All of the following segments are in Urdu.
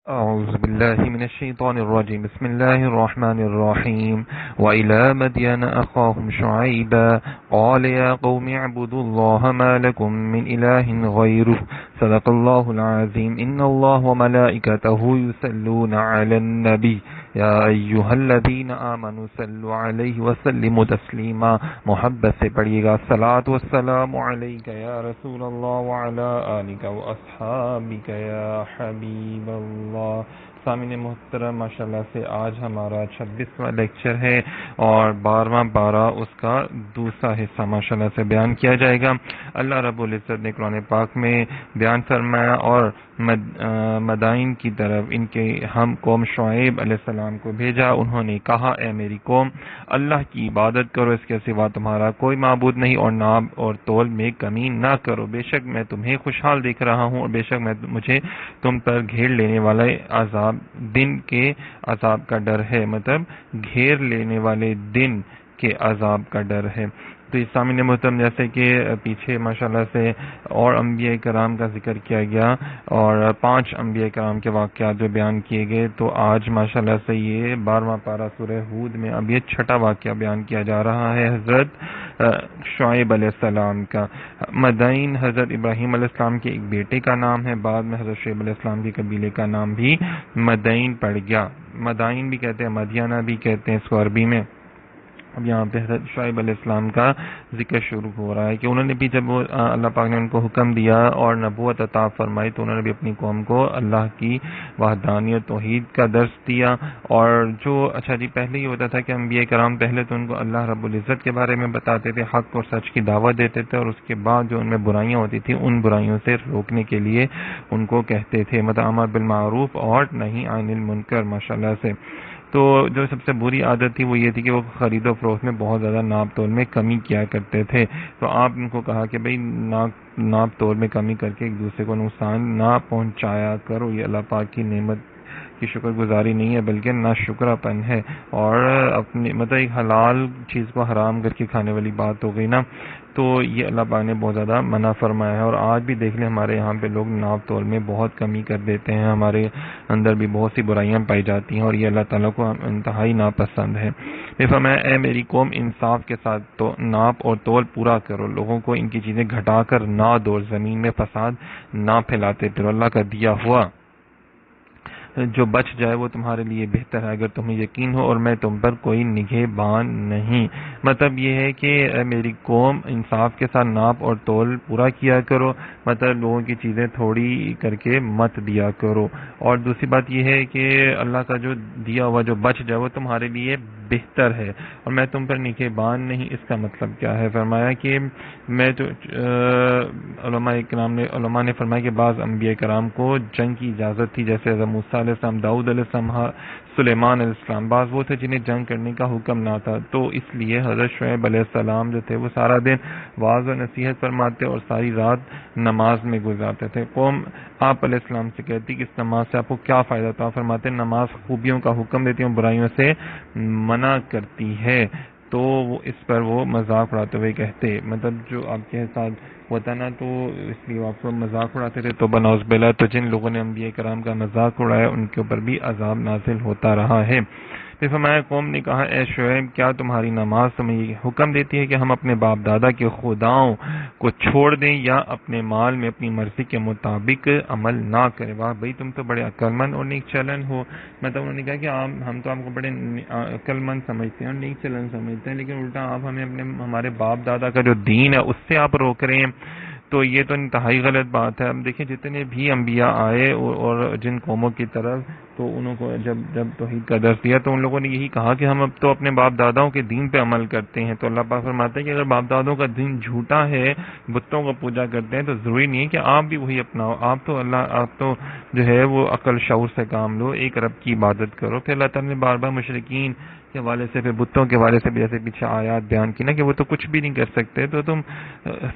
أعوذ بالله من الشيطان الرجيم. بسم الله الرحمن الرحيم. وإلى مدين أخاهم شعيبا قال يا قوم اعبدوا الله ما لكم من إله غيره صدق الله العظيم. إن الله وملائكته يصلون على النبي يا أيها الذين آمنوا صلوا عليه وسلموا تسلیما. محبت سے پڑھیے گا. الصلاۃ والسلام علیک یا رسول اللہ وعلی آلک واصحابک یا حبیب اللہ. سامعین محترم، ماشاءاللہ سے آج ہمارا 26واں لیکچر ہے اور 12واں پارہ اس کا دوسرا حصہ ماشاءاللہ سے بیان کیا جائے گا. اللہ رب العزت نے قرآن پاک میں بیان فرمایا اور مدائن کی طرف ان کے ہم قوم شعیب علیہ السلام کو بھیجا. انہوں نے کہا اے میری قوم، اللہ کی عبادت کرو، اس کے سوا تمہارا کوئی معبود نہیں، اور ناب اور تول میں کمی نہ کرو. بے شک میں تمہیں خوشحال دیکھ رہا ہوں اور بے شک مجھے تم پر گھیر لینے والے عذاب دن کے عذاب کا ڈر ہے. مطلب گھیر لینے والے دن کے عذاب کا ڈر ہے. تو سامعین محترم، جیسے کہ پیچھے ماشاءاللہ سے اور انبیاء کرام کا ذکر کیا گیا اور 5 انبیاء کرام کے واقعات جو بیان کیے گئے، تو آج ماشاءاللہ سے یہ 12واں پارہ سورہ ہود میں اب یہ 6واں واقعہ بیان کیا جا رہا ہے حضرت شعیب علیہ السلام کا. مدائن حضرت ابراہیم علیہ السلام کے ایک بیٹے کا نام ہے. بعد میں حضرت شعیب علیہ السلام کے قبیلے کا نام بھی مدائن پڑ گیا. مدائن بھی کہتے ہیں، مدینہ بھی کہتے ہیں اس کو عربی میں. اب یہاں پہ حضرت شعیب علیہ السلام کا ذکر شروع ہو رہا ہے کہ انہوں نے بھی جب اللہ پاک نے ان کو حکم دیا اور نبوت عطا فرمائی تو انہوں نے بھی اپنی قوم کو اللہ کی وحدانیت توحید کا درس دیا. اور جو اچھا جی پہلے یہ ہوتا تھا کہ انبیاء کرام پہلے تو ان کو اللہ رب العزت کے بارے میں بتاتے تھے، حق اور سچ کی دعوت دیتے تھے، اور اس کے بعد جو ان میں برائیاں ہوتی تھیں ان برائیوں سے روکنے کے لیے ان کو کہتے تھے مطلب امر بالمعروف اور نہی عن المنکر ماشاءاللہ سے. تو جو سب سے بری عادت تھی وہ یہ تھی کہ وہ خرید و فروخت میں بہت زیادہ ناپ تول میں کمی کیا کرتے تھے. تو آپ ان کو کہا کہ بھئی ناپ تول میں کمی کر کے ایک دوسرے کو نقصان نہ پہنچایا کرو. یہ اللہ پاک کی نعمت کی شکر گزاری نہیں ہے بلکہ ناشکرا پن ہے، اور اپنی مطلب ایک حلال چیز کو حرام کر کے کھانے والی بات ہو گئی نا. تو یہ اللہ پاک نے بہت زیادہ منع فرمایا ہے. اور آج بھی دیکھ لیں ہمارے یہاں پہ لوگ ناپ تول میں بہت کمی کر دیتے ہیں، ہمارے اندر بھی بہت سی برائیاں پائی جاتی ہیں اور یہ اللہ تعالیٰ کو انتہائی ناپسند ہے. فرمایا اے میری قوم، انصاف کے ساتھ تو ناپ اور تول پورا کرو، لوگوں کو ان کی چیزیں گھٹا کر نہ دو، زمین میں فساد نہ پھیلاتے پھرو. اللہ کا دیا ہوا جو بچ جائے وہ تمہارے لیے بہتر ہے اگر تمہیں یقین ہو، اور میں تم پر کوئی نگہبان نہیں. مطلب یہ ہے کہ میری قوم انصاف کے ساتھ ناپ اور تول پورا کیا کرو، مطلب لوگوں کی چیزیں تھوڑی کر کے مت دیا کرو. اور دوسری بات یہ ہے کہ اللہ کا جو دیا ہوا جو بچ جائے وہ تمہارے لیے بہتر ہے اور میں تم پر نگہبان نہیں. اس کا مطلب کیا ہے؟ فرمایا کہ میں تو علماء نے فرمایا کہ بعض انبیاء کرام کو جنگ کی اجازت تھی، جیسے حضرت موسیٰ علیہ السلام، داؤد علیہ السلام، سلیمان علیہ السلام. بعض وہ تھے جنہیں جنگ کرنے کا حکم نہ تھا، تو اس لیے حضرت شعیب علیہ السلام جو تھے وہ سارا دن واعظ و نصیحت فرماتے اور ساری رات نماز میں گزارتے تھے. قوم آپ علیہ السلام سے کہتی کہ اس نماز سے آپ کو کیا فائدہ تھا؟ فرماتے نماز خوبیوں کا حکم دیتی ہے اور برائیوں سے منع کرتی ہے. تو اس پر وہ مذاق اڑاتے ہوئے کہتے، مطلب جو آپ کے ساتھ ہوتا نا تو اس لیے آپ کو مذاق اڑاتے تھے. تو بنعوذ باللہ، تو جن لوگوں نے انبیاء کرام کا مذاق اڑایا ان کے اوپر بھی عذاب نازل ہوتا رہا ہے. پھر فرمایا قوم نے کہا اے شعیب، کیا تمہاری نماز تمہیں یہ حکم دیتی ہے کہ ہم اپنے باپ دادا کے خداؤں کو چھوڑ دیں یا اپنے مال میں اپنی مرضی کے مطابق عمل نہ کریں؟ واہ بھائی، تم تو بڑے عقل مند اور نیک چلن ہو. مطلب انہوں نے کہا کہ ہم تو آپ کو بڑے عقل مند سمجھتے ہیں اور نیک چلن سمجھتے ہیں، لیکن الٹا آپ ہمیں ہمارے باپ دادا کا جو دین ہے اس سے آپ روک رہے ہیں. تو یہ تو انتہائی غلط بات ہے. اب دیکھیں جتنے بھی انبیاء آئے اور جن قوموں کی طرف، تو انہوں کو جب توحید کا درس دیا تو ان لوگوں نے یہی کہا کہ ہم اب تو اپنے باپ داداؤں کے دین پہ عمل کرتے ہیں. تو اللہ پاک فرماتے ہیں کہ اگر باپ داداؤں کا دین جھوٹا ہے، بتوں کو پوجا کرتے ہیں، تو ضروری نہیں ہے کہ آپ بھی وہی اپناؤ. آپ تو جو ہے وہ عقل شعور سے کام لو، ایک رب کی عبادت کرو. پھر اللہ تعالیٰ نے بار بار مشرکین کے حوالے سے، پھر بتوں کے حوالے سے بھی جیسے پیچھے آیات بیان کی نا کہ وہ تو کچھ بھی نہیں کر سکتے، تو تم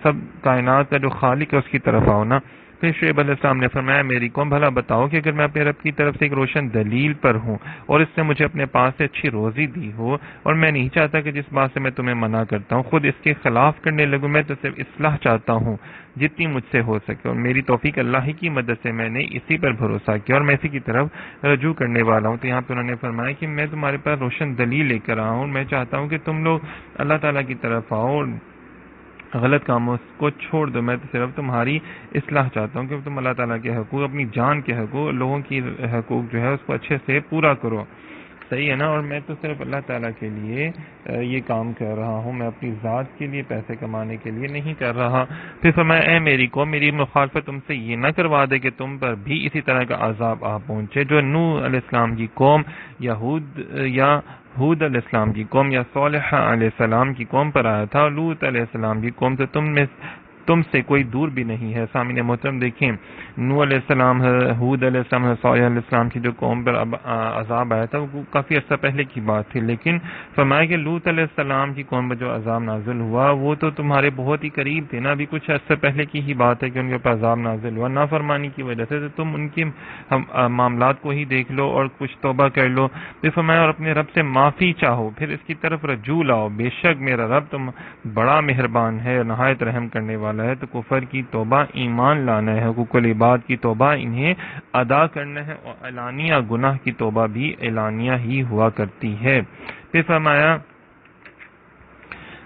سب کائنات کا جو خالق ہے اس کی طرف آؤ نا. پھر شعیب علیہ السلام نے فرمایا میری قوم بھلا بتاؤ کہ اگر میں اپنے رب کی طرف سے ایک روشن دلیل پر ہوں اور اس نے مجھے اپنے پاس سے اچھی روزی دی ہو اور میں نہیں چاہتا کہ جس بات سے میں تمہیں منع کرتا ہوں خود اس کے خلاف کرنے لگوں، میں تو صرف اصلاح چاہتا ہوں جتنی مجھ سے ہو سکے، اور میری توفیق اللہ ہی کی مدد سے میں نے اسی پر بھروسہ کیا اور میں اسی کی طرف رجوع کرنے والا ہوں۔ تو یہاں پہ انہوں نے فرمایا کہ میں تمہارے پاس روشن دلیل لے کر آیا ہوں، میں چاہتا ہوں کہ تم لوگ اللہ تعالیٰ کی طرف آؤ اور غلط کاموں کو چھوڑ دو، میں تو صرف تمہاری اصلاح چاہتا ہوں کہ تم اللہ تعالیٰ کے حقوق، اپنی جان کے حقوق، لوگوں کی حقوق جو ہے اس کو اچھے سے پورا کرو، صحیح ہے نا؟ اور میں تو صرف اللہ تعالیٰ کے لیے یہ کام کر رہا ہوں، میں اپنی ذات کے لیے پیسے کمانے کے لیے نہیں کر رہا۔ پھر فرمایا اے میری قوم، میری مخالفت تم سے یہ نہ کروا دے کہ تم پر بھی اسی طرح کا عذاب آ پہنچے جو نوح علیہ السلام کی قوم یا ہود علیہ السلام کی قوم یا صالح علیہ السلام کی قوم پر آیا تھا، اور لوط علیہ السلام کی قوم تو تم سے کوئی دور بھی نہیں ہے۔ سامعین محترم دیکھیں، نوح علیہ السلام، ہود علیہ السلام، صالح علیہ السلام کی جو قوم پر عذاب آیا تھا وہ کافی عرصہ پہلے کی بات تھی، لیکن فرمایا کہ لوط علیہ السلام کی قوم پر جو عذاب نازل ہوا وہ تو تمہارے بہت ہی قریب تھے نا، ابھی کچھ عرصہ پہلے کی ہی بات ہے کہ ان کے اوپر عذاب نازل ہوا نافرمانی کی وجہ سے، تو تم ان کے معاملات کو ہی دیکھ لو اور کچھ توبہ کر لو۔ پھر فرمایا اور اپنے رب سے معافی چاہو، پھر اس کی طرف رجوع لاؤ، بے شک میرا رب تم بڑا مہربان ہے، نہایت رحم کرنے والا ہے۔ تو کفر کی توبہ ایمان لانا ہے، حقوق العباد کی توبہ انہیں ادا کرنا ہے، اور اعلانیہ گناہ کی توبہ بھی اعلانیہ ہی ہوا کرتی ہے۔ پھر فرمایا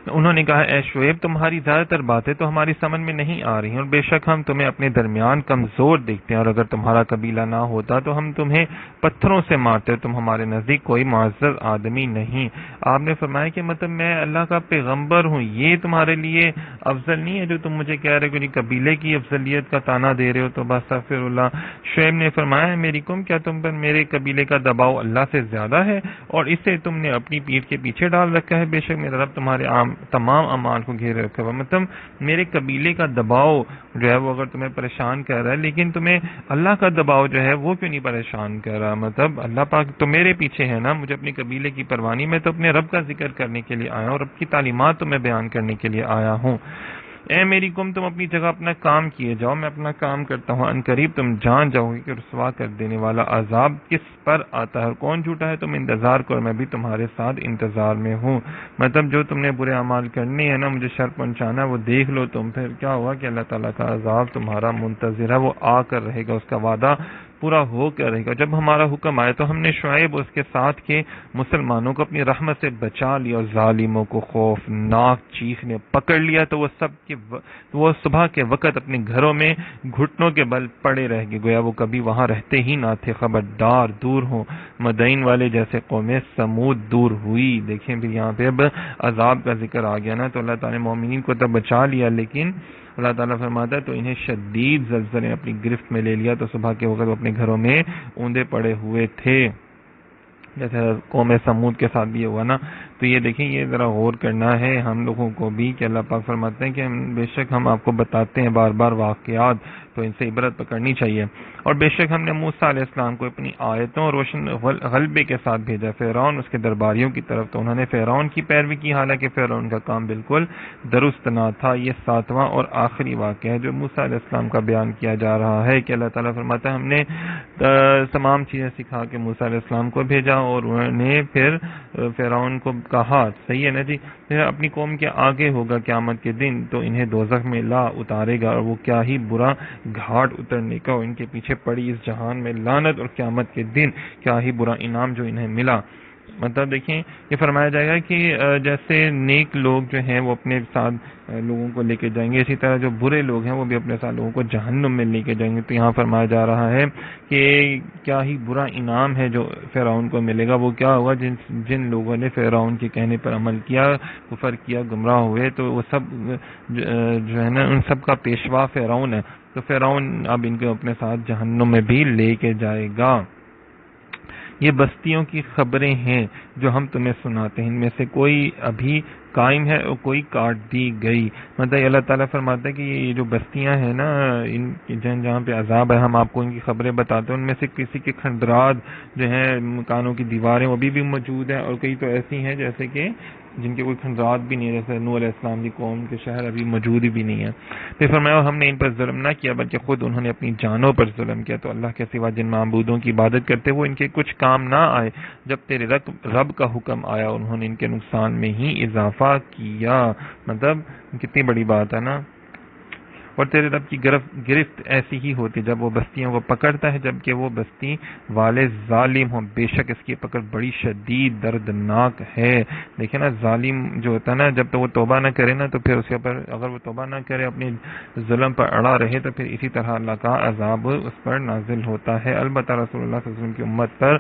انہوں نے کہا اے شعیب تمہاری زیادہ تر باتیں تو ہماری سمجھ میں نہیں آ رہی، اور بے شک ہم تمہیں اپنے درمیان کمزور دیکھتے ہیں، اور اگر تمہارا قبیلہ نہ ہوتا تو ہم تمہیں پتھروں سے مارتے، تم ہمارے نزدیک کوئی معزز آدمی نہیں۔ آپ نے فرمایا کہ مطلب میں اللہ کا پیغمبر ہوں، یہ تمہارے لیے افضل نہیں ہے جو تم مجھے کہہ رہے ہو کہ قبیلے کی افضلیت کا تانا دے رہے ہو، تو بس استغفر اللہ۔ شعیب نے فرمایا میری قوم کیا تم پر میرے قبیلے کا دباؤ اللہ سے زیادہ ہے اور اسے تم نے اپنی پیٹھ کے پیچھے ڈال رکھا ہے؟ بے شک میرا رب تمہارے تمام اعمال کو گھیرے رکھا ہوا، مطلب میرے قبیلے کا دباؤ جو ہے وہ اگر تمہیں پریشان کر رہا ہے، لیکن تمہیں اللہ کا دباؤ جو ہے وہ کیوں نہیں پریشان کر رہا؟ مطلب اللہ پاک تو میرے پیچھے ہے نا، مجھے اپنے قبیلے کی پرواہ نہیں، میں تو اپنے رب کا ذکر کرنے کے لیے آیا ہوں اور رب کی تعلیمات تمہیں بیان کرنے کے لیے آیا ہوں۔ اے میری قوم تم اپنی جگہ اپنا کام کیے جاؤ، میں اپنا کام کرتا ہوں، ان قریب تم جان جاؤ گے کہ رسوا کر دینے والا عذاب کس پر آتا ہے اور کون جھوٹا ہے، تم انتظار کرو میں بھی تمہارے ساتھ انتظار میں ہوں۔ مطلب جو تم نے برے اعمال کرنے ہیں نا، مجھے شر پہنچانا، وہ دیکھ لو تم، پھر کیا ہوا کہ اللہ تعالیٰ کا عذاب تمہارا منتظر ہے، وہ آ کر رہے گا، اس کا وعدہ پورا ہو کر رہے گا۔ جب ہمارا حکم آئے تو ہم نے شعیب اس کے ساتھ کے مسلمانوں کو اپنی رحمت سے بچا لیا، اور ظالموں کو خوفناک چیخ نے پکڑ لیا تو وہ صبح کے وقت اپنے گھروں میں گھٹنوں کے بل پڑے رہ گئے، گویا وہ کبھی وہاں رہتے ہی نہ تھے۔ خبردار دور ہوں مدین والے جیسے قوم سمود دور ہوئی۔ دیکھیں بھی یہاں پہ اب عذاب کا ذکر آ گیا نا، تو اللہ تعالیٰ نے مومنین کو تب بچا لیا، لیکن اللہ تعالیٰ فرماتا ہے تو انہیں شدید زلزلے نے اپنی گرفت میں لے لیا، تو صبح کے وقت وہ اپنے گھروں میں اوندے پڑے ہوئے تھے، جیسے قوم سمود کے ساتھ بھی ہوا نا۔ تو یہ دیکھیں، یہ ذرا غور کرنا ہے ہم لوگوں کو بھی کہ اللہ پاک فرماتے ہیں کہ بے شک ہم آپ کو بتاتے ہیں بار بار واقعات، تو ان سے عبرت پکڑنی چاہیے۔ اور بے شک ہم نے موسیٰ علیہ السلام کو اپنی آیتوں اور روشن غلبے کے ساتھ بھیجا فرعون اس کے درباریوں کی طرف، تو انہوں نے فرعون کی پیروی کی، حالانکہ فرعون کا کام بالکل درست نہ تھا۔ یہ 7واں اور آخری واقعہ ہے جو موسیٰ علیہ السلام کا بیان کیا جا رہا ہے کہ اللہ تعالیٰ فرماتا ہے ہم نے تمام چیزیں سکھا کے موسیٰ علیہ السلام کو بھیجا، اور انہوں نے پھر فرعون کو کہا، صحیح ہے نا جی، اپنی قوم کے آگے ہوگا قیامت کے دن تو انہیں دوزخ میں لا اتارے گا، اور وہ کیا ہی برا گھاٹ اترنے کا، اور ان کے پیچھے پڑی اس جہان میں لعنت، اور قیامت کے دن کیا ہی برا انعام جو انہیں ملا۔ مطلب دیکھیں یہ فرمایا جائے گا کہ جیسے نیک لوگ جو ہیں وہ اپنے ساتھ لوگوں کو لے کے جائیں گے، اسی طرح جو برے لوگ ہیں وہ بھی اپنے ساتھ لوگوں کو جہنم میں لے کے جائیں گے۔ تو یہاں فرمایا جا رہا ہے کہ کیا ہی برا انعام ہے جو فرعون کو ملے گا۔ وہ کیا ہوگا؟ جن لوگوں نے فرعون کے کہنے پر عمل کیا، کفر کیا، گمراہ ہوئے، تو وہ سب جو ہے نا ان سب کا پیشوا فرعون ہے، تو فرعون اب ان کو اپنے ساتھ جہنم میں بھی لے کے جائے گا۔ یہ بستیوں کی خبریں ہیں جو ہم تمہیں سناتے ہیں، ان میں سے کوئی ابھی قائم ہے اور کوئی کاٹ دی گئی۔ مطلب اللہ تعالیٰ فرماتا ہے کہ یہ جو بستیاں ہیں نا، ان جہاں پہ عذاب ہے، ہم آپ کو ان کی خبریں بتاتے ہیں، ان میں سے کسی کے کھنڈرات جو ہیں، مکانوں کی دیواریں وہ بھی موجود ہیں، اور کئی تو ایسی ہیں جیسے کہ جن کے کوئی کھنڈرات بھی نہیں ہے، جیسے نوح علیہ السلام کی قوم کے شہر ابھی موجود بھی نہیں ہے۔ پھر فرمایا ہم نے ان پر ظلم نہ کیا بلکہ خود انہوں نے اپنی جانوں پر ظلم کیا، تو اللہ کے سوا جن معبودوں کی عبادت کرتے وہ ان کے کچھ کام نہ آئے، جب تیرے رب کا حکم آیا انہوں نے ان کے نقصان میں ہی اضافہ کیا۔ مطلب کتنی بڑی بات ہے نا۔ اور تیرے رب کی گرفت ایسی ہی ہوتی جب وہ بستیوں کو پکڑتا ہے جبکہ وہ بستی والے ظالم ہوں، بے شک اس کی پکڑ بڑی شدید دردناک ہے۔ دیکھیں نا، ظالم جو ہوتا ہے نا، جب تک وہ توبہ نہ کرے نا تو پھر اس کے اوپر، اگر وہ توبہ نہ کرے اپنی ظلم پر اڑا رہے تو پھر اسی طرح اللہ کا عذاب اس پر نازل ہوتا ہے۔ البتہ رسول اللہ صلی اللہ علیہ وسلم کی امت پر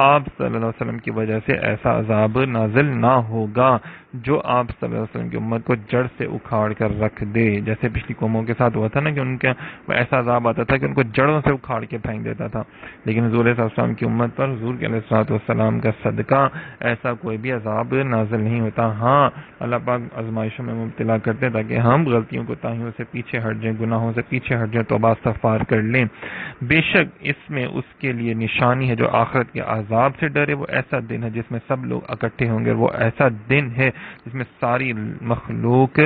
آپ صلی اللہ علیہ وسلم کی وجہ سے ایسا عذاب نازل نہ ہوگا جو آپ صلی اللہ علیہ وسلم کی امت کو جڑ سے اکھاڑ کر رکھ دے، جیسے پچھلی قوموں کے ساتھ ہوا تھا نا کہ ان کا ایسا عذاب آتا تھا کہ ان کو جڑوں سے اکھاڑ کے پھینک دیتا تھا، لیکن حضور صلی اللہ علیہ وسلم کی امت پر حضور کے علیہ الصلوۃ والسلام کا صدقہ ایسا کوئی بھی عذاب نازل نہیں ہوتا۔ ہاں، اللہ پاک آزمائشوں میں مبتلا کرتے ہیں تاکہ ہم غلطیوں کوتاہیوں سے پیچھے ہٹ جائیں، گناہوں سے پیچھے ہٹ جائیں، توبہ استغفار کر لیں۔ بے شک اس میں اس کے لیے نشانی ہے جو آخرت کے عذاب سے ڈرے، وہ ایسا دن ہے جس میں سب لوگ اکٹھے ہوں گے، وہ ایسا دن ہے جس میں ساری مخلوق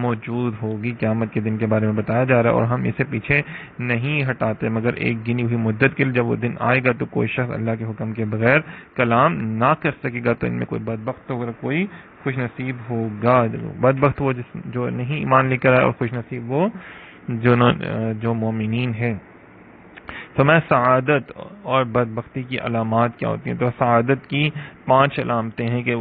موجود ہوگی۔ قیامت کے دن کے بارے میں بتایا جا رہا ہے اور ہم اسے پیچھے نہیں ہٹاتے مگر ایک گنی ہوئی مدت کے لیے۔ جب وہ دن آئے گا تو کوئی شخص اللہ کے حکم کے بغیر کلام نہ کر سکے گا، تو ان میں کوئی بدبخت ہوگا، کوئی خوش نصیب ہوگا۔ بدبخت وہ جو نہیں ایمان لے کر آئے، اور خوش نصیب وہ جو مومنین ہیں۔ تو میں سعادت اور بدبختی کی علامات کیا ہوتی ہیں؟ تو سعادت کی 5 علامتیں ہیں کہ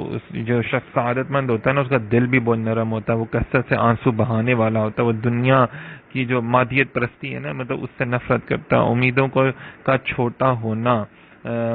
جو شخص سعادت مند ہوتا ہے نا، اس کا دل بھی بہت نرم ہوتا ہے، وہ کثرت سے آنسو بہانے والا ہوتا ہے، وہ دنیا کی جو مادیت پرستی ہے نا، مطلب اس سے نفرت کرتا ہے، امیدوں کا چھوٹا ہونا،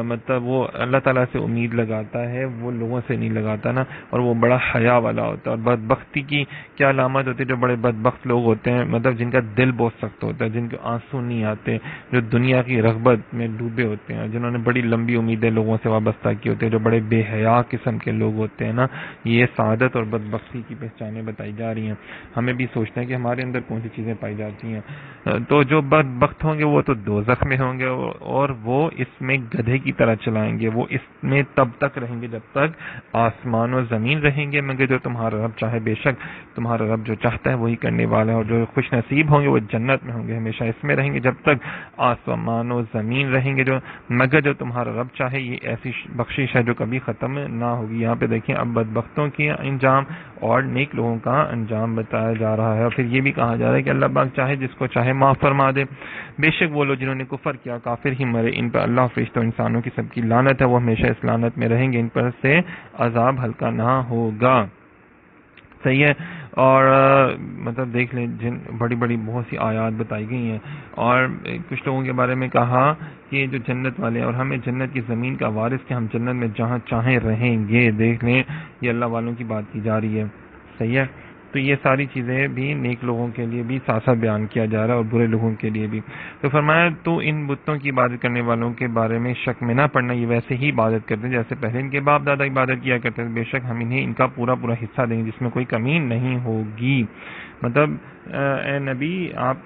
مطلب وہ اللہ تعالیٰ سے امید لگاتا ہے، وہ لوگوں سے نہیں لگاتا نا، اور وہ بڑا حیا والا ہوتا ہے۔ اور بدبختی کی کیا علامت ہوتی ہے؟ جو بڑے بدبخت لوگ ہوتے ہیں، مطلب جن کا دل بہت سخت ہوتا ہے، جن کے آنسو نہیں آتے، جو دنیا کی رغبت میں ڈوبے ہوتے ہیں، جنہوں نے بڑی لمبی امیدیں لوگوں سے وابستہ کی ہوتی ہیں، جو بڑے بے حیا قسم کے لوگ ہوتے ہیں نا، یہ سعادت اور بدبختی کی پہچانیں بتائی جا رہی ہیں۔ ہمیں بھی سوچنا ہے کہ ہمارے اندر کون سی چیزیں پائی جاتی ہیں۔ تو جو بدبخت ہوں گے وہ تو دوزخ میں ہوں گے، اور وہ اس میں گدھے کی طرح چلائیں گے، وہ اس میں تب تک رہیں گے جب تک آسمان و زمین رہیں گے، مگر جو تمہارا رب چاہے، بے شک تمہارا رب جو چاہتا ہے وہی کرنے والا ہے۔ اور جو خوش نصیب ہوں گے وہ جنت میں ہوں گے، ہمیشہ اس میں رہیں گے جب تک آسمان و زمین رہیں گے، مگر جو تمہارا رب چاہے۔ یہ ایسی بخشش ہے جو کبھی ختم نہ ہوگی۔ یہاں پہ دیکھیں اب بدبختوں کی انجام اور نیک لوگوں کا انجام بتایا جا رہا ہے، اور پھر یہ بھی کہا جا رہا ہے کہ اللہ پاک چاہے جس کو چاہے معاف فرما دے۔ بے شک وہ لوگ جنہوں نے کفر کیا، کافر ہی مرے، ان پر اللہ، فرشتوں، انسانوں کی سب کی لعنت ہے، وہ ہمیشہ اس لعنت میں رہیں گے، ان پر سے عذاب ہلکا نہ ہوگا۔ صحیح ہے۔ اور مطلب دیکھ لیں جن بڑی بڑی بہت سی آیات بتائی گئی ہیں، اور کچھ لوگوں کے بارے میں کہا کہ جو جنت والے ہیں، اور ہمیں جنت کی زمین کا وارث کہ ہم جنت میں جہاں چاہیں رہیں گے۔ دیکھ لیں یہ اللہ والوں کی بات کی جا رہی ہے۔ صحیح ہے۔ تو یہ ساری چیزیں بھی نیک لوگوں کے لیے بھی ساتھ ساتھ بیان کیا جا رہا ہے اور برے لوگوں کے لیے بھی۔ تو فرمایا تو ان بتوں کی عبادت کرنے والوں کے بارے میں شک میں نہ پڑنا، یہ ویسے ہی عبادت کرتے ہیں جیسے پہلے ان کے باپ دادا عبادت کیا کرتے تھے، بے شک ہم انہیں ان کا پورا حصہ دیں گے جس میں کوئی کمی نہیں ہوگی۔ مطلب اے نبی آپ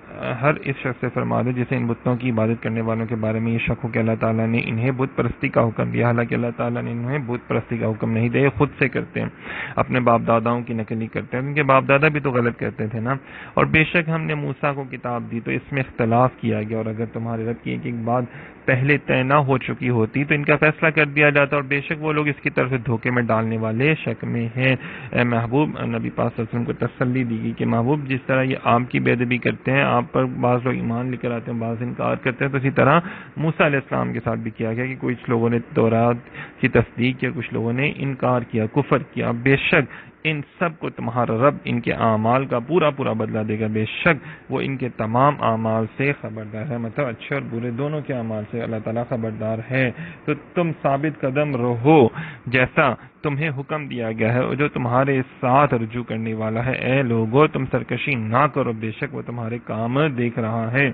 ہر اس شخص سے فرما دیں جسے ان بتوں کی عبادت کرنے والوں کے بارے میں یہ شک ہو کہ اللہ تعالیٰ نے انہیں بت پرستی کا حکم دیا، حالانکہ اللہ تعالیٰ نے انہیں بت پرستی کا حکم نہیں دیا، خود سے کرتے ہیں، اپنے باپ داداؤں کی نقل ہی کرتے ہیں، ان کے باپ دادا بھی تو غلط کرتے تھے نا۔ اور بے شک ہم نے موسیٰ کو کتاب دی تو اس میں اختلاف کیا گیا، اور اگر تمہارے رب کی ایک ایک بات پہلے طے نہ ہو چکی ہوتی تو ان کا فیصلہ کر دیا جاتا، اور بے شک وہ لوگ اس کی طرف سے دھوکے میں ڈالنے والے شک میں ہیں۔ اے محبوب، نبی پاک صلی اللہ علیہ وسلم کو تسلی دی گئی کہ محبوب جس طرح یہ آپ کی بے ادبی کرتے ہیں، آپ پر بعض لوگ ایمان لے کر آتے ہیں، بعض انکار کرتے ہیں، تو اسی طرح موسیٰ علیہ السلام کے ساتھ بھی کیا گیا کہ کچھ لوگوں نے تورات کی تصدیق کی، کچھ لوگوں نے انکار کیا، کفر کیا۔ بے شک ان سب کو تمہارا رب ان کے اعمال کا پورا بدلہ دے گا، بے شک وہ ان کے تمام اعمال سے خبردار ہے، مطلب اچھے اور برے دونوں کے اعمال سے اللہ تعالیٰ خبردار ہے۔ تو تم ثابت قدم رہو جیسا تمہیں حکم دیا گیا ہے، اور جو تمہارے ساتھ رجوع کرنے والا ہے۔ اے لوگو تم سرکشی نہ کرو، بے شک وہ تمہارے کام دیکھ رہا ہے۔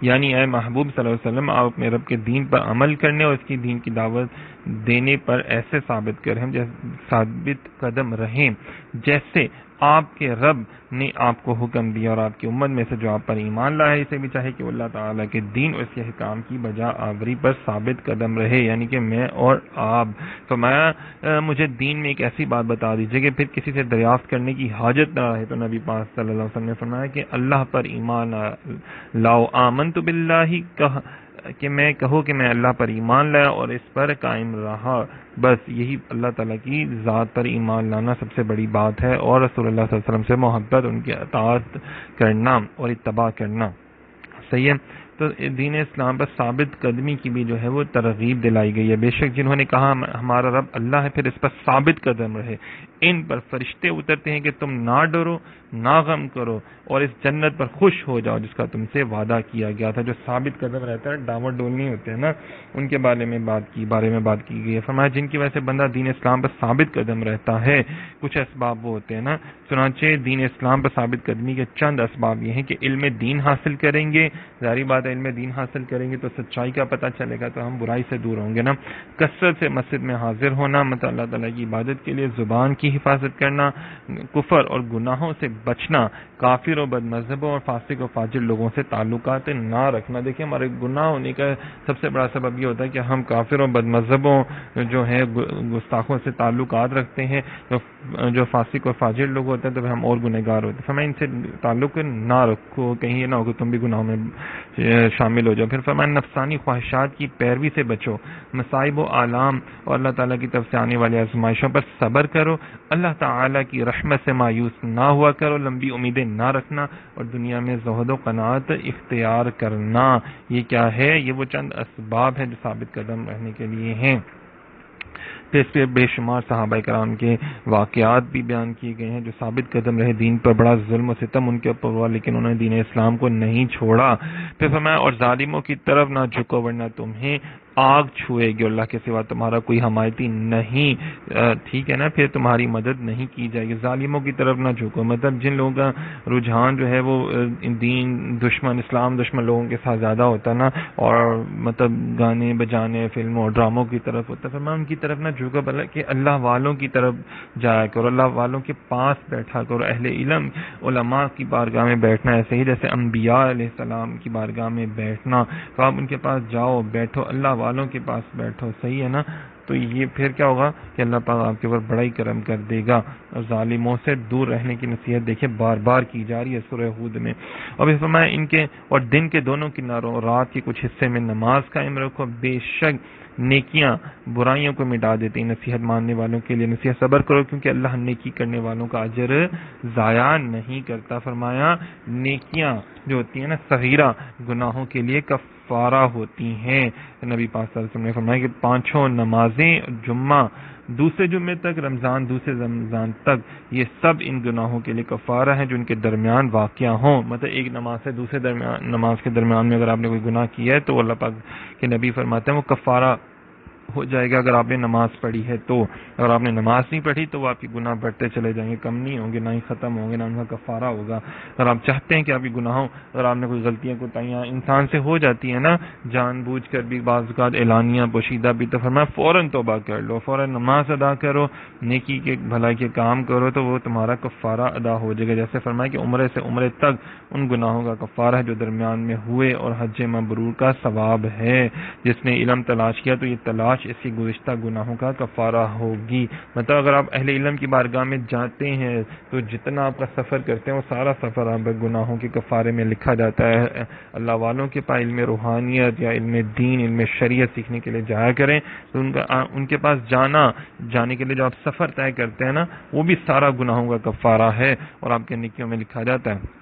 یعنی اے محبوب صلی اللہ علیہ وسلم آپ اپنے رب کے دین پر عمل کرنے اور اس کی دین کی دعوت دینے پر ایسے ثابت قدم رہیں جیسے آپ کے رب نے آپ کو حکم دیا اور آپ کی امت میں سے جو آپ پر ایمان لایا اسے بھی چاہے کہ وہ اللہ تعالیٰ کے دین اور اس کے حکام کی بجا آوری پر ثابت قدم رہے، یعنی کہ میں اور آپ۔ فرمایا مجھے دین میں ایک ایسی بات بتا دیجیے کہ پھر کسی سے دریافت کرنے کی حاجت نہ رہے۔ تو نبی پاک صلی اللہ علیہ وسلم نے فرمایا کہ اللہ پر ایمان لاؤ، آمنت باللہ، کہ میں کہو کہ میں اللہ پر ایمان لایا اور اس پر قائم رہا، بس یہی اللہ تعالیٰ کی ذات پر ایمان لانا سب سے بڑی بات ہے، اور رسول اللہ صلی اللہ علیہ وسلم سے محبت، ان کی اطاعت کرنا اور اتباع کرنا، صحیح ہے۔ تو دین اسلام پر ثابت قدمی کی بھی جو ہے وہ ترغیب دلائی گئی ہے۔ بے شک جنہوں نے کہا ہمارا رب اللہ ہے، پھر اس پر ثابت قدم رہے، ان پر فرشتے اترتے ہیں کہ تم نہ ڈرو نہ غم کرو اور اس جنت پر خوش ہو جاؤ جس کا تم سے وعدہ کیا گیا تھا۔ جو ثابت قدم رہتا ہے، ڈاور ڈول نہیں ہوتے ہیں نا، ان کے بارے میں بات کی گئی ہے۔ فرمایا جن کی وجہ سے بندہ دین اسلام پر ثابت قدم رہتا ہے، کچھ اسباب وہ ہوتے ہیں نا، چنانچہ دین اسلام پر ثابت قدمی کے چند اسباب یہ ہیں کہ علم دین حاصل کریں گے، ظاہری بات ہے علم دین حاصل کریں گے تو سچائی کا پتہ چلے گا، تو ہم برائی سے دور ہوں گے نا۔ کثرت سے مسجد میں حاضر ہونا، مطلب اللہ تعالیٰ کی عبادت کے لیے زبان کی حفاظت کرنا، کفر اور گناہوں سے بچنا، کافر و بد مذہبوں اور فاسق و فاجر لوگوں سے تعلقات نہ رکھنا۔ دیکھیں ہمارے گناہ ہونے کا سب سے بڑا سبب یہ ہوتا ہے کہ ہم کافر و بد مذہبوں جو ہیں گستاخوں سے تعلقات رکھتے ہیں، جو فاسق و فاجر لوگ ہوتے ہیں تو ہم اور گنہگار ہوتے ہیں۔ فرمایا ان سے تعلق نہ رکھو، کہیں یہ نہ ہو کہ تم بھی گناہوں میں شامل ہو جاؤ۔ پھر فرمایا نفسانی خواہشات کی پیروی سے بچو، مصائب و آلام اور اللہ تعالیٰ کی طرف سے آنے والی آزمائشوں پر صبر کرو، اللہ تعالیٰ کی رحمت سے مایوس نہ ہوا کرو، لمبی امیدیں نہ رکھنا اور دنیا میں زہد و قناعت اختیار کرنا۔ یہ کیا ہے؟ یہ وہ چند اسباب ہیں جو ثابت قدم رہنے کے لیے ہیں۔ پھر اس پہ بے شمار صحابہ کرام کے واقعات بھی بیان کیے گئے ہیں جو ثابت قدم رہے، دین پر بڑا ظلم و ستم ان کے اوپر ہوا لیکن انہوں نے دین اسلام کو نہیں چھوڑا۔ پھر فرمایا اور ظالموں کی طرف نہ جھکو ورنہ تمہیں آگ چھوئے گی، اللہ کے سوا تمہارا کوئی حمایتی نہیں، ٹھیک ہے نا، پھر تمہاری مدد نہیں کی جائے گی۔ ظالموں کی طرف نہ جھکو، مطلب جن لوگوں کا رجحان جو ہے وہ دین دشمن، اسلام دشمن لوگوں کے ساتھ زیادہ ہوتا ہے نا، اور مطلب گانے بجانے، فلموں اور ڈراموں کی طرف ہوتا ہے، فرمایا ان کی طرف نہ جھکو بلکہ اللہ والوں کی طرف جایا کرو، اللہ والوں کے پاس بیٹھا کرو، اہل علم علماء کی بارگاہ میں بیٹھنا، ایسے ہی جیسے انبیاء علیہ السلام کی بارگاہ میں بیٹھنا، تو آپ ان کے پاس جاؤ، بیٹھو، اللہ والوں کے پاس بیٹھو، صحیح ہے نا۔ تو یہ پھر کیا ہوگا کہ اللہ پاک آپ کے اوپر بڑا ہی کرم کر دے گا۔ اور ظالموں سے دور رہنے کی نصیحت دیکھیں بار بار کی جا رہی ہے سورہ ہود میں۔ اور پھر فرمایا ان کے اور دن کے دونوں کناروں اور رات کے کچھ حصے میں نماز قائم رکھو، بے شک نیکیاں برائیوں کو مٹا دیتی، نصیحت ماننے والوں کے لیے نصیحت، صبر کرو کیونکہ اللہ نیکی کرنے والوں کا اجر ضائع نہیں کرتا۔ فرمایا نیکیاں جو ہوتی ہیں نا صغیرہ گناہوں کے لیے کفارہ ہوتی ہیں۔ نبی پاک صلی اللہ علیہ وسلم نے فرمایا کہ 5 نمازیں، جمعہ دوسرے جمعے تک، رمضان دوسرے رمضان تک، یہ سب ان گناہوں کے لیے کفارہ ہیں جو ان کے درمیان واقع ہوں۔ مطلب ایک نماز سے دوسرے نماز کے درمیان میں اگر آپ نے کوئی گناہ کیا ہے تو اللہ پاک کے نبی فرماتے ہیں وہ کفارہ ہو جائے گا۔ اگر آپ نے نماز پڑھی ہے تو، اگر آپ نے نماز نہیں پڑھی تو وہ آپ کی گناہ بڑھتے چلے جائیں گے، کم نہیں ہوں گے، نہ ہی ختم ہوں گے، نہ ان کا کفارہ ہوگا۔ اگر آپ چاہتے ہیں کہ آپ کی گناہوں، اگر آپ نے کوئی غلطیاں کوتاہیاں انسان سے ہو جاتی ہیں نا جان بوجھ کر بھی، بعض اوقات اعلانیہ پوشیدہ بھی، تو فرمایا فوراً توبہ کر لو، فوراً نماز ادا کرو، نیکی کے بھلائی کے کام کرو تو وہ تمہارا کفارہ ادا ہو جائے گا۔ جیسے فرمایا کہ عمرے سے عمرے تک ان گناہوں کا کفارہ ہے جو درمیان میں ہوئے، اور حج مبرور کا ثواب ہے۔ جس نے علم تلاش کیا تو یہ تلاش اس کی گزشتہ گناہوں کا کفارہ ہوگی۔ مطلب اگر آپ اہل علم کی بارگاہ میں جاتے ہیں تو جتنا آپ کا سفر کرتے ہیں وہ سارا سفر آپ گناہوں کے کفارے میں لکھا جاتا ہے۔ اللہ والوں کے پاس علم روحانیت یا علم دین، علم شریعت سیکھنے کے لیے جایا کریں، تو ان کے پاس جانے کے لیے جو آپ سفر طے کرتے ہیں نا وہ بھی سارا گناہوں کا کفارہ ہے اور آپ کے نیکیوں میں لکھا جاتا ہے۔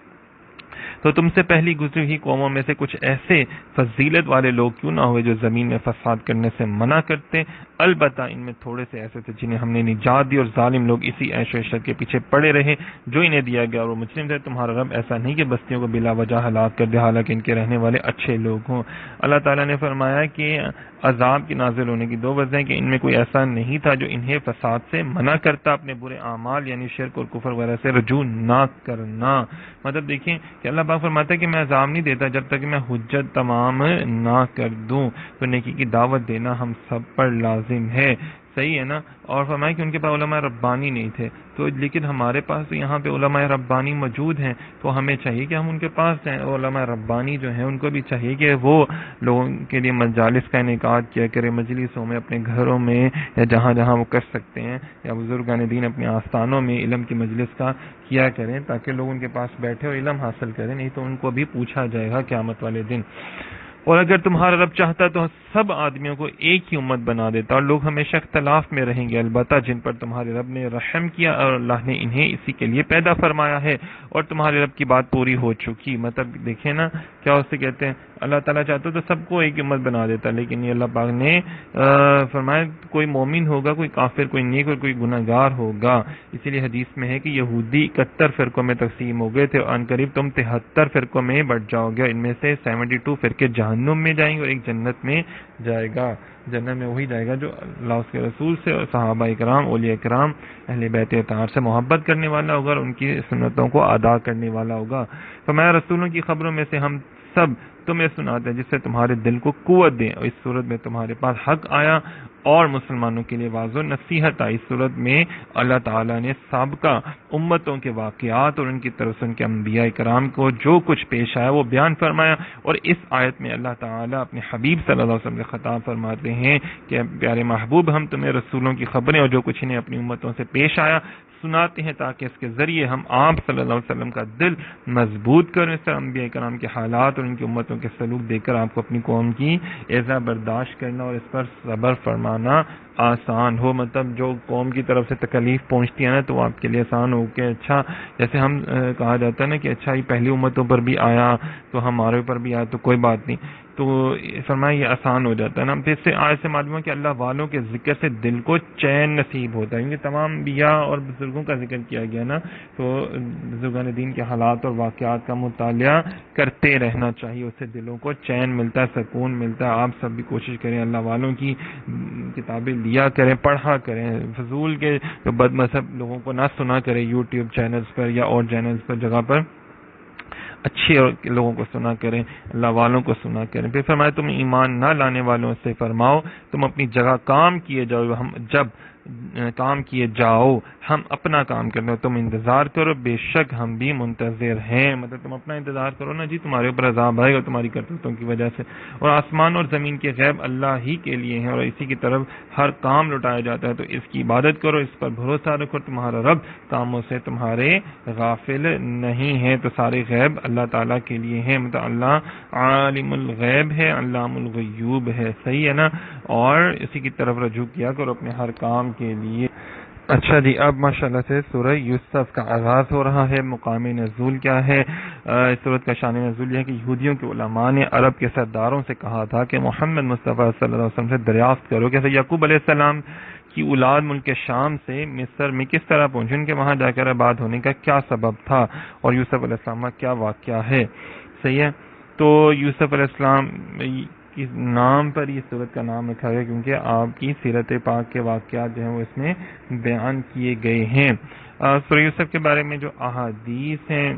تو تم سے پہلی گزری ہوئی قوموں میں سے کچھ ایسے فضیلت والے لوگ کیوں نہ ہوئے جو زمین میں فساد کرنے سے منع کرتے، البتہ ان میں تھوڑے سے ایسے تھے جنہیں ہم نے نجات دی، اور ظالم لوگ اسی عیش و عشرت کے پیچھے پڑے رہے جو انہیں دیا گیا اور وہ مجرم تھے۔ تمہارا رب ایسا نہیں کہ بستیوں کو بلا وجہ ہلاک کر دے حالانکہ ان کے رہنے والے اچھے لوگ ہوں۔ اللہ تعالیٰ نے فرمایا کہ عذاب کی نازل ہونے کی 2 وجہیں کہ ان میں کوئی ایسا نہیں تھا جو انہیں فساد سے منع کرتا، اپنے برے اعمال یعنی شرک اور کفر وغیرہ سے رجوع نہ کرنا۔ مطلب دیکھیں کہ اللہ پاک فرماتا ہے کہ میں عذاب نہیں دیتا جب تک کہ میں حجت تمام نہ کر دوں۔ تو نیکی کی دعوت دینا ہم سب پر لازم ہے، صحیح ہے نا. اور فرمایا کہ ان کے پاس علماء ربانی نہیں تھے، تو لیکن ہمارے پاس یہاں پہ علماء ربانی موجود ہیں، تو ہمیں چاہیے کہ ہم ان کے پاس جائیں. علماء ربانی جو ہیں ان کو بھی چاہیے کہ وہ لوگوں کے لیے مجالس کا انعقاد کیا کرے، مجلسوں میں، اپنے گھروں میں، یا جہاں جہاں وہ کر سکتے ہیں، یا بزرگان دین اپنے آستانوں میں علم کی مجلس کا کیا کریں، تاکہ لوگ ان کے پاس بیٹھے اور علم حاصل کریں. نہیں تو ان کو بھی پوچھا جائے گا قیامت والے دن. اور اگر تمہارا رب چاہتا تو سب آدمیوں کو ایک ہی امت بنا دیتا، اور لوگ ہمیشہ اختلاف میں رہیں گے، البتہ جن پر تمہارے رب نے رحم کیا اور اللہ نے انہیں اسی کے لیے پیدا فرمایا ہے، اور تمہارے رب کی بات پوری ہو چکی. مطلب دیکھیں نا کیا اسے کہتے ہیں، اللہ تعالیٰ چاہتا تو سب کو ایک امت بنا دیتا، لیکن یہ اللہ پاک نے فرمایا کوئی مومن ہوگا، کوئی کافر، کوئی نیک اور کوئی گناہ گار ہوگا. اسی لیے حدیث میں ہے کہ یہودی 71 فرقوں میں تقسیم ہو گئے تھے، اور عنقریب تم 73 فرقوں میں بٹ جاؤ گے. ان میں سے 72 فرقے جہنم میں جائیں گے اور ایک جنت میں جائے گا. جنت میں وہی جائے گا جو اللہ اس کے رسول سے اور صحابہ کرام، اولیاء کرام، اہل بیت اطہار سے محبت کرنے والا ہوگا اور ان کی سنتوں کو ادا کرنے والا ہوگا. فرمایا رسولوں کی خبروں میں سے ہم سب تمہیں سناتے ہیں جس سے تمہارے دل کو قوت دیں، اور اس صورت میں تمہارے پاس حق آیا اور مسلمانوں کے لیے واضح نصیحت آئی. اس صورت میں اللہ تعالیٰ نے سابقہ امتوں کے واقعات اور ان کی طرف سے ان کے انبیاء کرام کو جو کچھ پیش آیا وہ بیان فرمایا. اور اس آیت میں اللہ تعالیٰ اپنے حبیب صلی اللہ علیہ وسلم سے خطاب فرماتے ہیں کہ پیارے محبوب، ہم تمہیں رسولوں کی خبریں اور جو کچھ انہیں اپنی امتوں سے پیش آیا سناتے ہیں، تاکہ اس کے ذریعے ہم آپ صلی اللہ علیہ وسلم کا دل مضبوط کریں. اس طرح انبیاء کرام کے حالات اور ان کی امتوں کے سلوک دیکھ کر آپ کو اپنی قوم کی ایذا برداشت کرنا اور اس پر صبر فرمانا آسان ہو. مطلب جو قوم کی طرف سے تکلیف پہنچتی ہے نا تو وہ آپ کے لیے آسان ہو کہ اچھا، جیسے ہم کہا جاتا ہے نا کہ اچھا یہ پہلی امتوں پر بھی آیا تو ہمارے اوپر بھی آیا تو کوئی بات نہیں، تو فرمایا یہ آسان ہو جاتا ہے نا. پھر سے آج سے معلوم ہے کہ اللہ والوں کے ذکر سے دل کو چین نصیب ہوتا ہے، کیونکہ تمام انبیاء اور بزرگوں کا ذکر کیا گیا نا، تو بزرگان دین کے حالات اور واقعات کا مطالعہ کرتے رہنا چاہیے، اس سے دلوں کو چین ملتا ہے، سکون ملتا ہے. آپ سب بھی کوشش کریں اللہ والوں کی کتابیں لیا کریں، پڑھا کریں، فضول کے جو بد مذہب لوگوں کو نہ سنا کریں یوٹیوب چینلز پر یا اور چینلز پر، جگہ پر اچھے لوگوں کو سنا کریں، اللہ والوں کو سنا کریں. پھر فرمایا تم ایمان نہ لانے والوں سے فرماؤ تم اپنی جگہ کام کیے جاؤ، ہم جب کام کیے جاؤ ہم اپنا کام کرنا، تم انتظار کرو بے شک ہم بھی منتظر ہیں. مطلب تم اپنا انتظار کرو نا جی، تمہارے اوپر عذاب آئے گا تمہاری کرتوتوں کی وجہ سے. اور آسمان اور زمین کے غیب اللہ ہی کے لیے ہیں اور اسی کی طرف ہر کام لوٹایا جاتا ہے، تو اس کی عبادت کرو، اس پر بھروسہ رکھو، تمہارا رب کاموں سے تمہارے غافل نہیں ہے. تو سارے غیب اللہ تعالیٰ کے لیے ہیں، مطلب اللہ عالم الغیب ہے، علام الغیوب ہے. صحیح ہے نا. اور اسی کی طرف رجوع کیا کرو اپنے ہر کام کے لیے. اچھا جی، اب ماشاءاللہ سے سورہ یوسف کا آغاز ہو رہا ہے. مقام نزول کیا ہے؟ اس سورت کا شان نزول یہ ہے کہ یہودیوں کے علماء نے عرب کے سرداروں سے کہا تھا کہ محمد مصطفیٰ صلی اللہ علیہ وسلم سے دریافت کرو کہ یعقوب علیہ السلام کی اولاد ملک شام سے مصر میں کس طرح پہنچی، ان کے وہاں جا کر آباد ہونے کا کیا سبب تھا، اور یوسف علیہ السلام کا کیا واقعہ ہے. صحیح ہے. تو یوسف علیہ السلام اس نام پر یہ سورت کا نام رکھا گیا کیونکہ آپ کی سیرت پاک کے واقعات جو ہیں وہ اس میں بیان کیے گئے ہیں. سورہ یوسف کے بارے میں جو احادیث ہیں،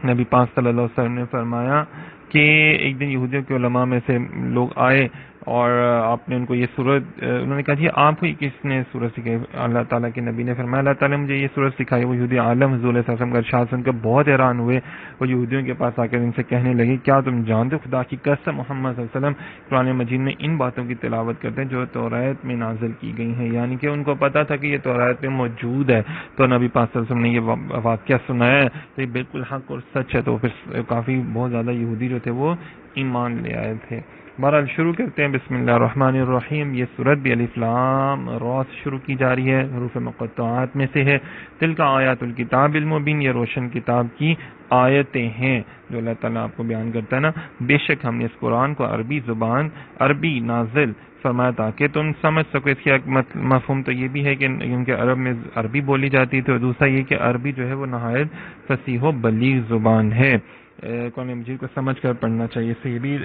نبی پاک صلی اللہ علیہ وسلم نے فرمایا کہ ایک دن یہودیوں کے علماء میں سے لوگ آئے اور آپ نے ان کو یہ سورت، انہوں نے کہا جی آپ کو کس نے سورت سکھائی؟ اللہ تعالیٰ کے نبی نے فرمایا اللہ تعالیٰ نے مجھے یہ سورت سکھائی. وہ یہودی عالم حضور صلی اللہ علیہ وسلم کا ارشاد سن کر بہت حیران ہوئے. وہ یہودیوں کے پاس آ کر ان سے کہنے لگے کیا تم جانتے ہو خدا کی قسم محمد صلی اللہ علیہ وسلم قرآن مجید میں ان باتوں کی تلاوت کرتے ہیں جو توریت میں نازل کی گئی ہیں، یعنی کہ ان کو پتا تھا کہ یہ توریت میں موجود ہے. تو نبی پاک صلی اللہ علیہ وسلم نے یہ واقعہ سنایا تو یہ بالکل حق اور سچ ہے. تو پھر کافی بہت زیادہ یہودی جو تھے وہ ایمان لے آئے تھے. بہرحال شروع کرتے ہیں. بسم اللہ الرحمن الرحیم. یہ سورت بھی الف لام را سے شروع کی جا رہی ہے، حروف مقطعات میں سے ہے. تلک آیات الکتاب المبین، یہ روشن کتاب کی آیتیں ہیں جو اللہ تعالیٰ آپ کو بیان کرتا ہے نا. بے شک ہم نے اس قرآن کو عربی زبان عربی نازل فرمایا تاکہ تم سمجھ سکو. اس کی مفہوم تو یہ بھی ہے کہ کیونکہ عرب میں عربی بولی جاتی تھی، اور دوسرا یہ کہ عربی جو ہے وہ نہایت فصیح و بلیغ زبان ہے. قرآن مجید کو سمجھ کر پڑھنا چاہیے۔ اس سے یہ بھی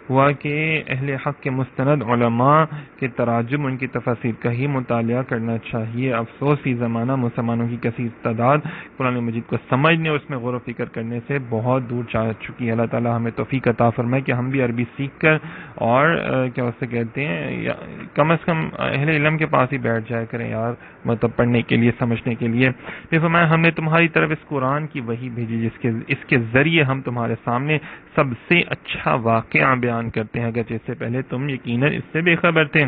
ہوا کہ اہل حق کے مستند علماء کے تراجم، ان کی تفاسیر کا ہی مطالعہ کرنا چاہیے۔ افسوس ہی زمانہ مسلمانوں کی کثیر تعداد قرآن مجید کو سمجھنے اور اس میں غور و فکر کرنے سے بہت دور جا چکی ہے۔ اللہ تعالیٰ ہمیں توفیق عطا فرمائے کہ ہم بھی عربی سیکھ کر اور کیا اسے کہتے ہیں، کم از کم اہل علم کے پاس ہی بیٹھ جایا کریں یار، مطلب پڑھنے کے لیے، سمجھنے کے لیے۔ پھر فرمایا ہم نے تمہاری طرف اس قرآن کی وحی بھیجی اس کے ذریعے ہم تمہارے سامنے سب سے اچھا واقعہ بیان کرتے ہیں، اگرچہ اس سے پہلے تم یقیناً اس سے بے خبر تھے۔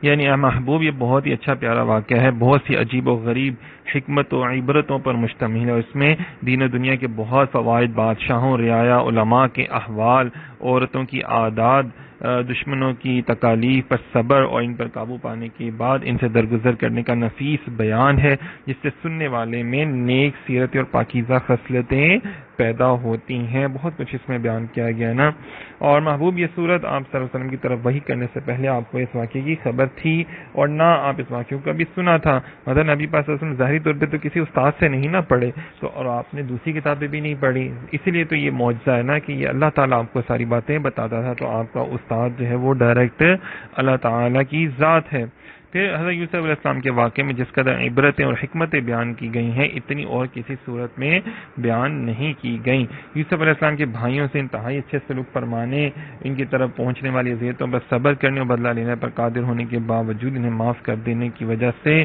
یعنی اے محبوب، یہ بہت ہی اچھا پیارا واقعہ ہے، بہت سی عجیب و غریب حکمت و عبرتوں پر مشتمل ہے، اور اس میں دین و دنیا کے بہت فوائد، بادشاہوں، رعایا، علماء کے احوال، عورتوں کی عادات، دشمنوں کی تکالیف پر صبر اور ان پر قابو پانے کے بعد ان سے درگزر کرنے کا نفیس بیان ہے، جس سے سننے والے میں نیک سیرت اور پاکیزہ خصلتیں پیدا ہوتی ہیں۔ بہت کچھ اس میں بیان کیا گیا ہے نا۔ اور محبوب، یہ صورت آپ صلی اللہ علیہ وسلم کی طرف وحی کرنے سے پہلے آپ کو اس واقعے کی خبر تھی اور نہ آپ اس واقعے کو کبھی سنا تھا۔ مطلب نبی پاک صلی اللہ علیہ وسلم ظاہری طور پہ تو کسی استاد سے نہیں نہ پڑھے، تو اور آپ نے دوسری کتابیں بھی نہیں پڑھی، اسی لیے تو یہ معجزہ ہے نا کہ یہ اللہ تعالیٰ آپ کو ساری باتیں بتاتا تھا، تو آپ کا استاد جو ہے وہ ڈائریکٹ اللہ تعالیٰ کی ذات ہے۔ پھر حضرت یوسف علیہ السلام کے واقعے میں جس قدر عبرتیں اور حکمتیں بیان کی گئی ہیں، اتنی اور کسی صورت میں بیان نہیں کی گئیں۔ یوسف علیہ السلام کے بھائیوں سے انتہائی اچھے سلوک فرمانے، ان کی طرف پہنچنے والی اذیتوں پر صبر کرنے اور بدلہ لینے پر قادر ہونے کے باوجود انہیں معاف کر دینے کی وجہ سے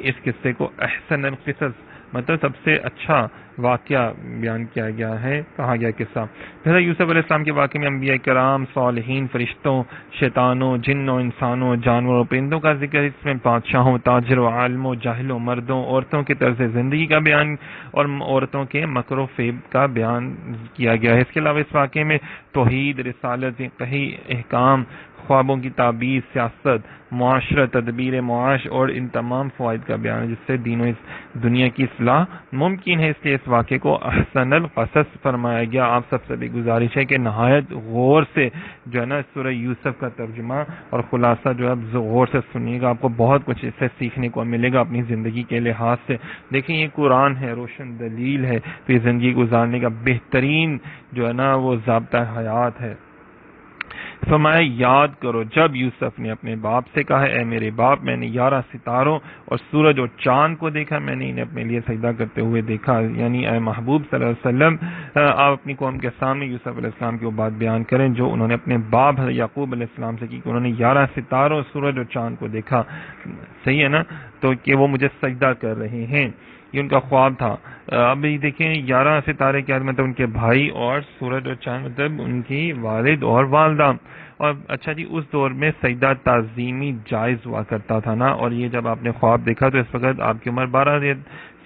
اس قصے کو احسن القصص، مطلب سب سے اچھا واقعہ بیان کیا گیا ہے، کہا گیا قصہ۔ حضرت یوسف علیہ السلام کے واقعے میں انبیاء کرام، صالحین، فرشتوں، شیطانوں، جنوں، انسانوں، جانوروں، پرندوں کا ذکر، اس میں بادشاہوں، تاجروں، عالموں، جاہلوں، مردوں، عورتوں کے طرز زندگی کا بیان اور عورتوں کے مکر و فریب کا بیان کیا گیا ہے۔ اس کے علاوہ اس واقعے میں توحید، رسالت، فقہی احکام، خوابوں کی تعبیر، سیاست، معاشرت، تدبیر معاش اور ان تمام فوائد کا بیان ہے، جس سے دین و دنیا کی اصلاح ممکن ہے۔ اس لیے اس واقعے کو احسن القصص فرمایا گیا۔ آپ سب سے بھی گزارش ہے کہ نہایت غور سے جو ہے نا سورہ یوسف کا ترجمہ اور خلاصہ جو ہے غور سے سنیے گا، آپ کو بہت کچھ اس سے سیکھنے کو ملے گا اپنی زندگی کے لحاظ سے۔ دیکھیں یہ قرآن ہے، روشن دلیل ہے، تو یہ زندگی گزارنے کا بہترین جو ہے نا وہ ضابطہ حیات ہے۔ فرمایا یاد کرو جب یوسف نے اپنے باپ سے کہا، اے میرے باپ، میں نے 11 ستاروں اور سورج اور چاند کو دیکھا، میں نے انہیں اپنے لیے سجدہ کرتے ہوئے دیکھا۔ یعنی اے محبوب صلی اللہ علیہ وسلم، آپ اپنی قوم کے سامنے یوسف علیہ السلام کی وہ بات بیان کریں جو انہوں نے اپنے باپ یعقوب علیہ السلام سے کی، کہ انہوں نے 11 ستاروں، سورج اور چاند کو دیکھا، صحیح ہے نا، تو کہ وہ مجھے سجدہ کر رہے ہیں، یہ ان کا خواب تھا۔ اب یہ دیکھیں 11 ستارے کیا مطلب ان کے بھائی، اور سورج اور چاند مطلب ان کی والد اور والدہ۔ اور اچھا جی، اس دور میں سجدہ تعظیمی جائز ہوا کرتا تھا نا، اور یہ جب آپ نے خواب دیکھا تو اس وقت آپ کی عمر 12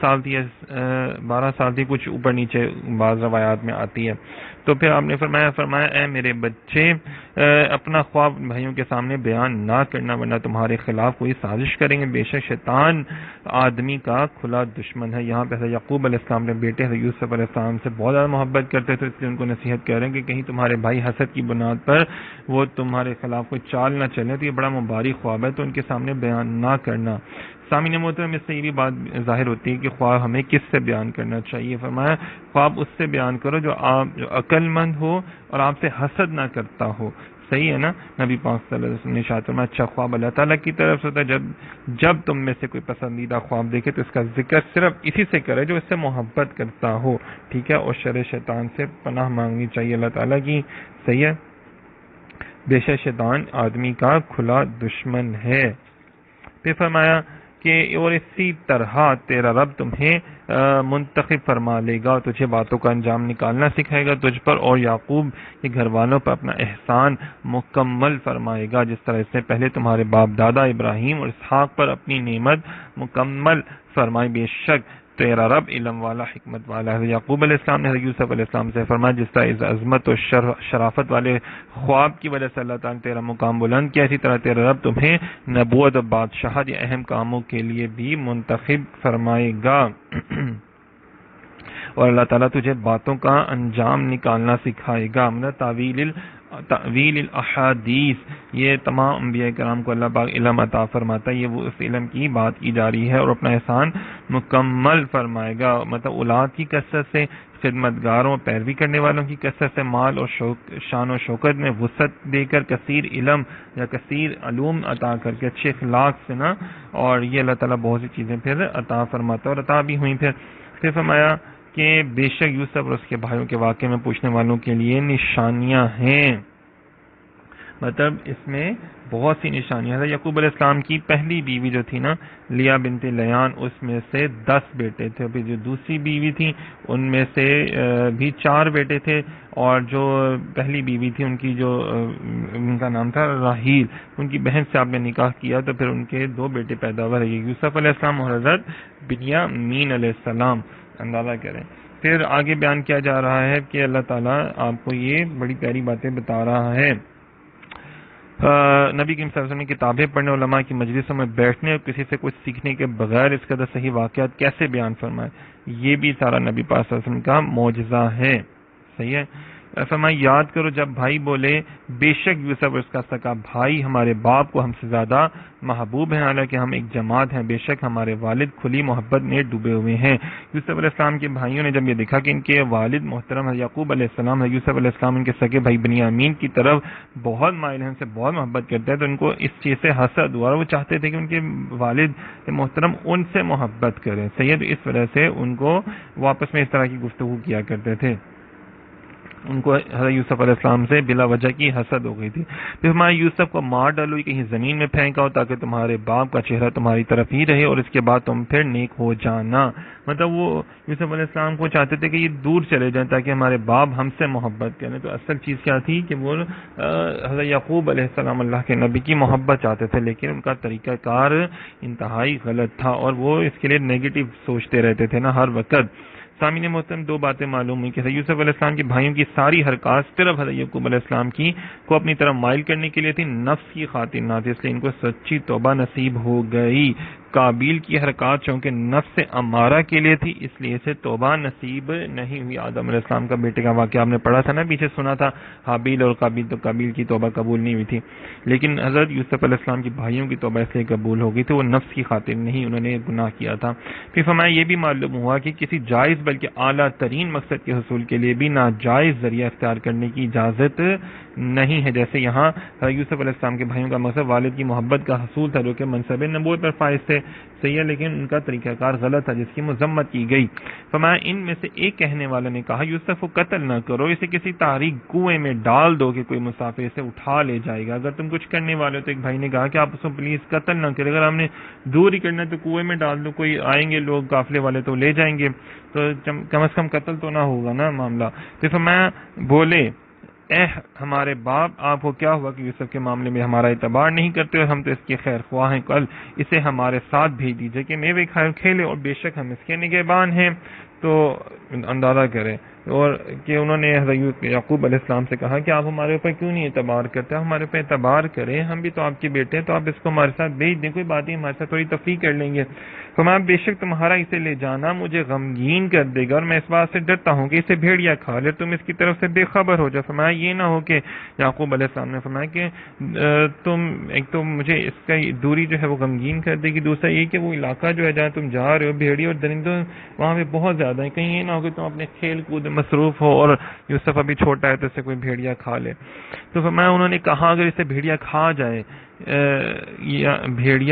سال تھی، 12 سال تھی، کچھ اوپر نیچے بعض روایات میں آتی ہے۔ تو پھر آپ نے فرمایا اے میرے بچے، اپنا خواب بھائیوں کے سامنے بیان نہ کرنا، ورنہ تمہارے خلاف کوئی سازش کریں گے، بے شک شیطان آدمی کا کھلا دشمن ہے۔ یہاں پہ یعقوب علیہ السلام نے بیٹے یوسف علیہ السلام سے بہت زیادہ محبت کرتے تھے، اس لیے ان کو نصیحت کر رہے ہیں کہ کہیں تمہارے بھائی حسد کی بنیاد پر وہ تمہارے خلاف کوئی چال نہ چلے، تو یہ بڑا مبارک خواب ہے، تو ان کے سامنے بیان نہ کرنا۔ سامعین محترم، اس سے یہ بھی بات ظاہر ہوتی ہے کہ خواب ہمیں کس سے بیان کرنا چاہیے۔ فرمایا خواب اس سے بیان کرو جو عقل مند ہو اور آپ سے حسد نہ کرتا ہو، صحیح ہے نا۔ نبی پاک صلی اللہ علیہ وسلم نے ارشاد فرمایا اچھا خواب اللہ تعالیٰ کی طرف سے ہوتا ہے، جب تم میں سے کوئی پسندیدہ خواب دیکھے تو اس کا ذکر صرف اسی سے کرے جو اس سے محبت کرتا ہو، ٹھیک ہے، اور شر شیطان سے پناہ مانگنی چاہیے اللہ تعالیٰ کی، صحیح ہے۔ بے شک شیطان آدمی کا کھلا دشمن ہے۔ پھر فرمایا کہ اور اسی طرح تیرا رب تمہیں منتخب فرما لے گا، تجھے باتوں کا انجام نکالنا سکھائے گا، تجھ پر اور یعقوب کے گھر والوں پر اپنا احسان مکمل فرمائے گا، جس طرح اس سے پہلے تمہارے باپ دادا ابراہیم اور اسحاق پر اپنی نعمت مکمل فرمائی۔ بے شک تیرا رب علم والا، حکمت والا ہے۔ یعقوب علیہ السلام نے حضرت یوسف علیہ السلام سے فرمایا جس طرح اس عظمت اور شرافت والے خواب کی وجہ سے اللہ تعالیٰ نے تیرا مقام بلند کیا، اسی طرح تیرا رب تمہیں نبوت اور بادشاہت یا اہم کاموں کے لیے بھی منتخب فرمائے گا، اور اللہ تعالیٰ تجھے باتوں کا انجام نکالنا سکھائے گا۔ تعویل الاحادیث، یہ تمام انبیاء کرام کو اللہ پاک علم عطا فرماتا ہے، یہ وہ اس علم کی بات کی جا رہی ہے، اور اپنا احسان مکمل فرمائے گا، مطلب اولاد کی کثرت سے خدمتگاروں پیروی کرنے والوں کی کثرت سے مال اور شان و شوکت میں وسعت دے کر کثیر علم یا کثیر علوم عطا کر کے اچھے اخلاق سے نا، اور یہ اللہ تعالیٰ بہت سی چیزیں پھر عطا فرماتا اور عطا بھی ہوئیں۔ پھر فرمایا کہ بے شک یوسف اور اس کے بھائیوں کے واقعے میں پوچھنے والوں کے لیے نشانیاں ہیں، مطلب اس میں بہت سی نشانیاں ہیں۔ یعقوب علیہ السلام کی پہلی بیوی جو تھی نا لیا بنت لیان، اس میں سے 10 بیٹے تھے، پھر جو دوسری بیوی تھی ان میں سے بھی 4 بیٹے تھے، اور جو پہلی بیوی تھی ان کی جو ان کا نام تھا راحیل، ان کی بہن سے آپ نے نکاح کیا تو پھر ان کے 2 بیٹے پیدا ہوئے، یوسف علیہ السلام اور حضرت بنیامین علیہ السلام، اندازہ کریں۔ پھر آگے بیان کیا جا رہا ہے کہ اللہ تعالیٰ آپ کو یہ بڑی پیاری باتیں بتا رہا ہے۔ نبی کریم صلی اللہ علیہ وسلم نے کتابیں پڑھنے، علماء کی مجلسوں میں بیٹھنے اور کسی سے کچھ سیکھنے کے بغیر اس قدر صحیح واقعات کیسے بیان فرمائے، یہ بھی سارا نبی پاک صلی اللہ علیہ وسلم کا معجزہ ہے۔ صحیح ہے، فرمایا یاد کرو جب بھائی بولے بے شک یوسف اور اس کا سکا بھائی ہمارے باپ کو ہم سے زیادہ محبوب ہیں، حالانکہ ہم ایک جماعت ہیں، بے شک ہمارے والد کھلی محبت میں ڈوبے ہوئے ہیں۔ یوسف علیہ السلام کے بھائیوں نے جب یہ دیکھا کہ ان کے والد محترم یعقوب علیہ السلام ہے، یوسف علیہ السلام ان کے سگے بھائی بنیامین کی طرف بہت مائل ہیں، ان سے بہت محبت کرتے ہیں، تو ان کو اس چیز سے حسد ہوا، وہ چاہتے تھے کہ ان کے والد محترم ان سے محبت کریں۔ صحیح ہے، تو اس وجہ سے ان کو واپس میں اس طرح کی گفتگو کیا کرتے تھے، ان کو حضرت یوسف علیہ السلام سے بلا وجہ کی حسد ہو گئی تھی۔ پھر ہمارے یوسف کو مار ڈالو، کہیں زمین میں پھینکا ہو تاکہ تمہارے باپ کا چہرہ تمہاری طرف ہی رہے اور اس کے بعد تم پھر نیک ہو جانا۔ مطلب وہ یوسف علیہ السلام کو چاہتے تھے کہ یہ دور چلے جائیں تاکہ ہمارے باپ ہم سے محبت کریں، تو اصل چیز کیا تھی کہ وہ حضرت یعقوب علیہ السلام اللہ کے نبی کی محبت چاہتے تھے، لیکن ان کا طریقہ کار انتہائی غلط تھا اور وہ اس کے لیے نیگیٹو سوچتے رہتے تھے نا ہر وقت۔ سامعین محترم، 2 باتیں معلوم ہوئی کہ یوسف علیہ السلام کے بھائیوں کی ساری حرکات صرف حضرت یعقوب علیہ السلام کی کو اپنی طرف مائل کرنے کے لیے تھی، نفس کی خاطر نہ تھی، اس لیے ان کو سچی توبہ نصیب ہو گئی۔ قابیل کی حرکات چونکہ نفس امارہ کے لیے تھی، اس لیے اسے توبہ نصیب نہیں ہوئی۔ آدم علیہ السلام کا بیٹے کا واقعہ آپ نے پڑھا تھا نا، پیچھے سنا تھا، حابیل اور قابیل، تو قابیل کی توبہ قبول نہیں ہوئی تھی، لیکن حضرت یوسف علیہ السلام کی بھائیوں کی توبہ اس لیے قبول ہو گئی تھی، وہ نفس کی خاطر نہیں، انہوں نے گناہ کیا تھا۔ پھر فرمایا یہ بھی معلوم ہوا کہ کسی جائز بلکہ اعلیٰ ترین مقصد کے حصول کے لیے بھی ناجائز ذریعہ اختیار کرنے کی اجازت نہیں ہے، جیسے یہاں یوسف علیہ السلام کے بھائیوں کا مقصد والد کی محبت کا حصول تھا جو کہ منصب نبوت پر فائز تھے، صحیح ہے، لیکن ان کا طریقہ کار غلط تھا جس کی مذمت کی گئی۔ فرمایا ان میں سے ایک کہنے والے نے کہا یوسف کو قتل نہ کرو، اسے کسی تاریک کنویں میں ڈال دو کہ کوئی مسافر اسے اٹھا لے جائے گا۔ اگر تم کچھ کرنے والے ہو تو ایک بھائی نے کہا کہ آپ اس کو پلیز قتل نہ کرے، اگر ہم نے دور ہی کرنا ہے تو کنویں میں ڈال دو، کوئی آئیں گے لوگ قافلے والے تو لے جائیں گے، تو کم از کم قتل تو نہ ہوگا نا معاملہ۔ تو فرمایا بولے اے ہمارے باپ، آپ کو کیا ہوا کہ یوسف کے معاملے میں ہمارا اعتبار نہیں کرتے اور ہم تو اس کے خیر خواہ ہیں، کل اسے ہمارے ساتھ بھیج دیجئے کہ میوے کھائے کھیلے، اور بے شک ہم اس کے نگہبان ہیں۔ تو اندازہ کریں اور کہ انہوں نے حضرت یعقوب علیہ السلام سے کہا کہ آپ ہمارے اوپر کیوں نہیں اعتبار کرتے، ہمارے اوپر اعتبار کریں، ہم بھی تو آپ کے بیٹے ہیں، تو آپ اس کو ہمارے ساتھ بھیج دیں، کوئی بات نہیں، ہمارے ساتھ تھوڑی تفریح کر لیں گے۔ فرمایا بے شک تمہارا اسے لے جانا مجھے غمگین کر دے گا اور میں اس بات سے ڈرتا ہوں کہ اسے بھیڑیا کھا لے، تم اس کی طرف سے بے خبر ہو جاؤ۔ فرمایا یہ نہ ہو کہ یعقوب علیہ السلام نے فرمایا کہ تم ایک تو مجھے اس کا دوری جو ہے وہ غمگین کر دے گی، دوسرا یہ کہ وہ علاقہ جو ہے جہاں تم جا رہے ہو بھیڑی اور درندوں وہاں پہ بہت زیادہ ہیں، کہیں یہ نہ ہو کہ تم اپنے کھیل کود مصروف ہو اور یوسف ابھی چھوٹا ہے تو اسے کوئی بھیڑیا کھا لے۔ تو فرمایا انہوں نے کہا اگر اسے بھیڑیا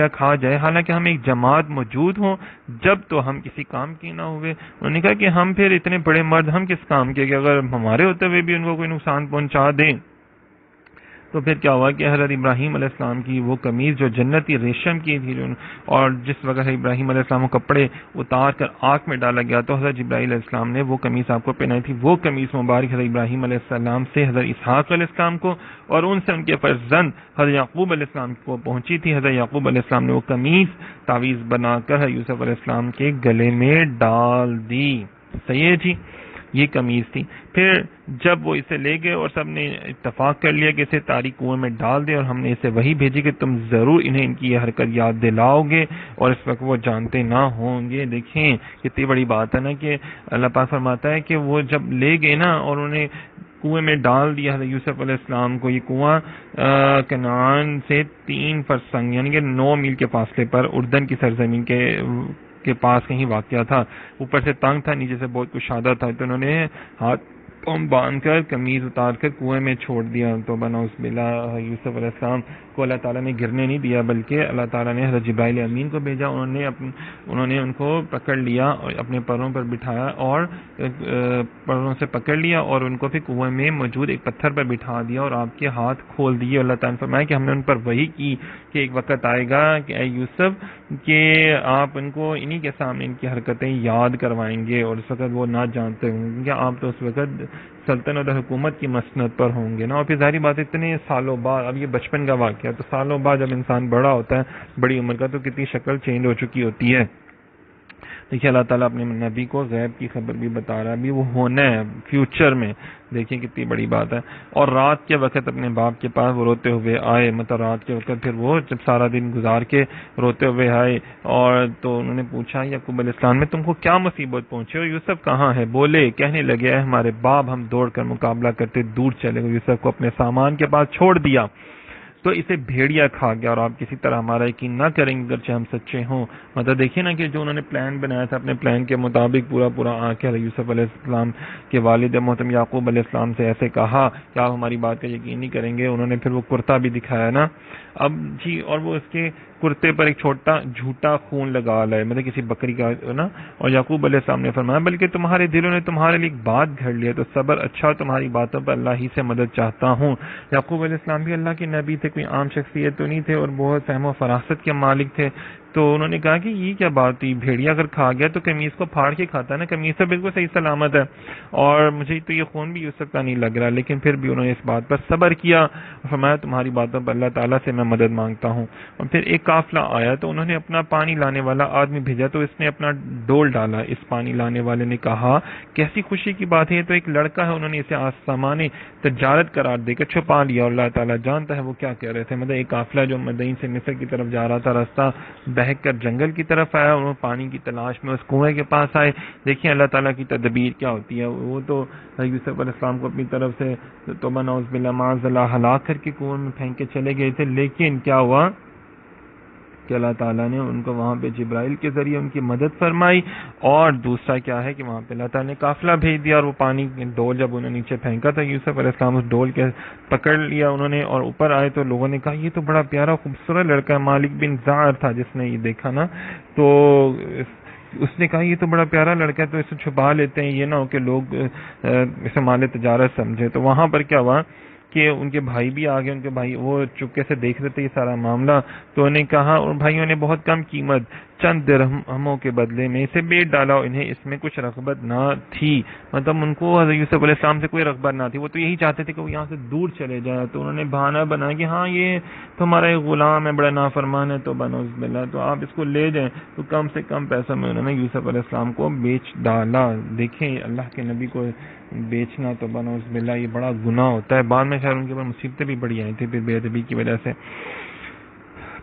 کھا جائے حالانکہ ہم ایک جماعت موجود ہوں جب تو ہم کسی کام کی نہ ہوئے۔ انہوں نے کہا کہ ہم پھر اتنے بڑے مرد ہم کس کام کے کہ اگر ہمارے ہوتے ہوئے بھی ان کو کوئی نقصان پہنچا دیں۔ تو پھر کیا ہوا کہ حضرت ابراہیم علیہ السلام کی وہ قمیض جو جنتی ریشم کی تھی اور جس وقت ابراہیم علیہ السلام کو کپڑے اتار کر آگ میں ڈالا گیا تو حضرت جبرائیل علیہ السلام نے وہ قمیض آپ کو پہنائی تھی، وہ قمیض مبارک حضرت ابراہیم علیہ السلام سے حضرت اسحاق علیہ السلام کو اور ان سے ان کے فرزند حضرت یعقوب علیہ السلام کو پہنچی تھی۔ حضرت یعقوب علیہ السلام نے وہ قمیض تعویذ بنا کر یوسف علیہ السلام کے گلے میں ڈال دی۔ صحیح ہے جی، یہ قمیض تھی۔ پھر جب وہ اسے لے گئے اور سب نے اتفاق کر لیا کہ اسے تاریک کنویں میں ڈال دے اور ہم نے اسے وہی بھیجی کہ تم ضرور انہیں ان کی یہ حرکت یاد دلاؤ گے اور اس وقت وہ جانتے نہ ہوں گے۔ دیکھیں کتنی بڑی بات ہے نا کہ اللہ پاک فرماتا ہے کہ وہ جب لے گئے نا اور انہیں کنویں میں ڈال دیا حضرت یوسف علیہ السلام کو، یہ کنواں کنعان سے 3 فرسنگ یعنی کہ 9 میل کے فاصلے پر اردن کی سرزمین کے پاس کہیں واقعہ تھا، اوپر سے تنگ تھا، نیچے سے بہت کشادہ تھا، تو انہوں نے ہاتھ باندھ کر قمیض اتار کر کنویں میں چھوڑ دیا. تو بناؤس بلا یوسف علیہ السلام کو اللہ تعالیٰ نے گرنے نہیں دیا، بلکہ اللہ تعالیٰ نے حضرت جبرائیل امین کو بھیجا. انہوں نے ان کو پکڑ لیا اور اپنے پروں پر بٹھایا اور پروں سے پکڑ لیا اور ان کو پھر کنویں میں موجود ایک پتھر پر بٹھا دیا اور آپ کے ہاتھ کھول دیے. اللہ تعالیٰ نے فرمایا کہ ہم نے ان پر وحی کی کہ ایک وقت آئے گا کہ اے یوسف کہ آپ ان کو انہی کے سامنے ان کی حرکتیں یاد کروائیں گے، اور اس وقت وہ نہ جانتے ہوں گے. آپ تو اس وقت سلطنت اور حکومت کی مسند پر ہوں گے نا. اور پھر ظاہری بات اتنے سالوں بعد، اب یہ بچپن کا واقعہ، تو سالوں بعد جب انسان بڑا ہوتا ہے بڑی عمر کا، تو کتنی شکل چینج ہو چکی ہوتی ہے. دیکھیے اللہ تعالیٰ اپنے نبی کو غیب کی خبر بھی بتا رہا ہے، ابھی وہ ہونا ہے فیوچر میں. دیکھیں کتنی بڑی بات ہے. اور رات کے وقت اپنے باپ کے پاس وہ روتے ہوئے آئے، مطلب رات کے وقت پھر وہ جب سارا دن گزار کے روتے ہوئے آئے، اور تو انہوں نے پوچھا یعقوب علیہ السلام میں تم کو کیا مصیبت پہنچی اور یوسف کہاں ہے؟ بولے کہنے لگے اے ہمارے باپ، ہم دوڑ کر مقابلہ کرتے دور چلے گئے، یوسف کو اپنے سامان کے پاس چھوڑ دیا تو اسے بھیڑیا کھا گیا، اور آپ کسی طرح ہمارا یقین نہ کریں گے اگرچہ ہم سچے ہوں. مطلب دیکھیں نا کہ جو انہوں نے پلان بنایا تھا اپنے پلان کے مطابق پورا آ کے یوسف علیہ السلام کے والد محترم یعقوب علیہ السلام سے ایسے کہا کہ آپ ہماری بات کا یقین نہیں کریں گے. انہوں نے پھر وہ کرتا بھی دکھایا نا اب جی، اور وہ اس کے کرتے پر ایک چھوٹا جھوٹا خون لگا لائے، مطلب کسی بکری کا نا. اور یعقوب علیہ السلام نے فرمایا بلکہ تمہارے دلوں نے تمہارے لیے ایک بات گھڑ لی ہے، تو صبر اچھا، تمہاری باتوں پر اللہ ہی سے مدد چاہتا ہوں. یعقوب علیہ السلام بھی اللہ کے نبی تھے، کوئی عام شخصیت تو نہیں تھے، اور بہت فہم و فراست کے مالک تھے. تو انہوں نے کہا کہ یہ کیا بات ہوئی، بھیڑیا اگر کھا گیا تو قمیص کو پھاڑ کے کھاتا ہے نا، قمیص تو بالکل صحیح سلامت ہے، اور مجھے تو یہ خون بھی یوسف کا نہیں لگ رہا. لیکن پھر بھی انہوں نے اس بات پر صبر کیا اور فرمایا تمہاری باتوں پر اللہ تعالیٰ سے میں مدد مانگتا ہوں. اور پھر ایک قافلہ آیا تو انہوں نے اپنا پانی لانے والا آدمی بھیجا، تو اس نے اپنا ڈول ڈالا. اس پانی لانے والے نے کہا کیسی خوشی کی بات ہے، تو ایک لڑکا ہے. انہوں نے اسے آسمان تجارت قرار دے کر چھپا لیا، اور اللہ تعالیٰ جانتا ہے وہ کیا کہہ رہے تھے. مطلب ایک قافلہ جو مدین سے مصر کی طرف جا رہا تھا، راستہ بہک کر جنگل کی طرف آیا، اور وہ پانی کی تلاش میں اس کنویں کے پاس آئے. دیکھیں اللہ تعالیٰ کی تدبیر کیا ہوتی ہے. وہ تو یوسف علیہ السلام کو اپنی طرف سے توبہ نعوذ باللہ معاذ اللہ ہلاک کر کے کنویں میں پھینک کے چلے گئے تھے، لیکن کیا ہوا کہ اللہ تعالیٰ نے ان کو وہاں پہ جبرائیل کے ذریعے ان کی مدد فرمائی. اور دوسرا کیا ہے کہ وہاں پہ اللہ تعالیٰ نے قافلہ بھیج دیا، اور وہ پانی ڈول جب انہوں نے نیچے پھینکا تھا، یوسف علیہ السلام اس ڈول کے پکڑ لیا انہوں نے، اور اوپر آئے تو لوگوں نے کہا یہ تو بڑا پیارا خوبصورت لڑکا ہے. مالک بن زعر تھا جس نے یہ دیکھا نا، تو اس نے کہا یہ تو بڑا پیارا لڑکا ہے، تو اسے چھپا لیتے ہیں، یہ نہ ہو کہ لوگ اسے مال تجارت سمجھے. تو وہاں پر کیا ہوا کہ ان کے بھائی بھی آ گئے، ان کے بھائی وہ چپکے سے دیکھ رہے تھے یہ سارا معاملہ. تو انہیں کہا، اور بھائیوں نے بہت کم قیمت چند درہموں کے بدلے میں اسے بیچ ڈالا، اور انہیں اس میں کچھ رغبت نہ تھی. مطلب ان کو حضرت یوسف علیہ السلام سے کوئی رغبت نہ تھی، وہ تو یہی چاہتے تھے کہ وہ یہاں سے دور چلے جائیں. تو انہوں نے بہانہ بنایا کہ ہاں یہ تو ہمارا ایک غلام ہے، بڑا نافرمان ہے، تو بنعوذ باللہ، تو آپ اس کو لے جائیں. تو کم سے کم پیسوں میں انہوں نے یوسف علیہ السلام کو بیچ ڈالا. دیکھیں اللہ کے نبی کو بیچنا تو بنعوذ باللہ یہ بڑا گناہ ہوتا ہے. بعد میں خیر ان کے اوپر مصیبتیں بھی بڑی آئی تھی پھر بے ادبی کی وجہ سے.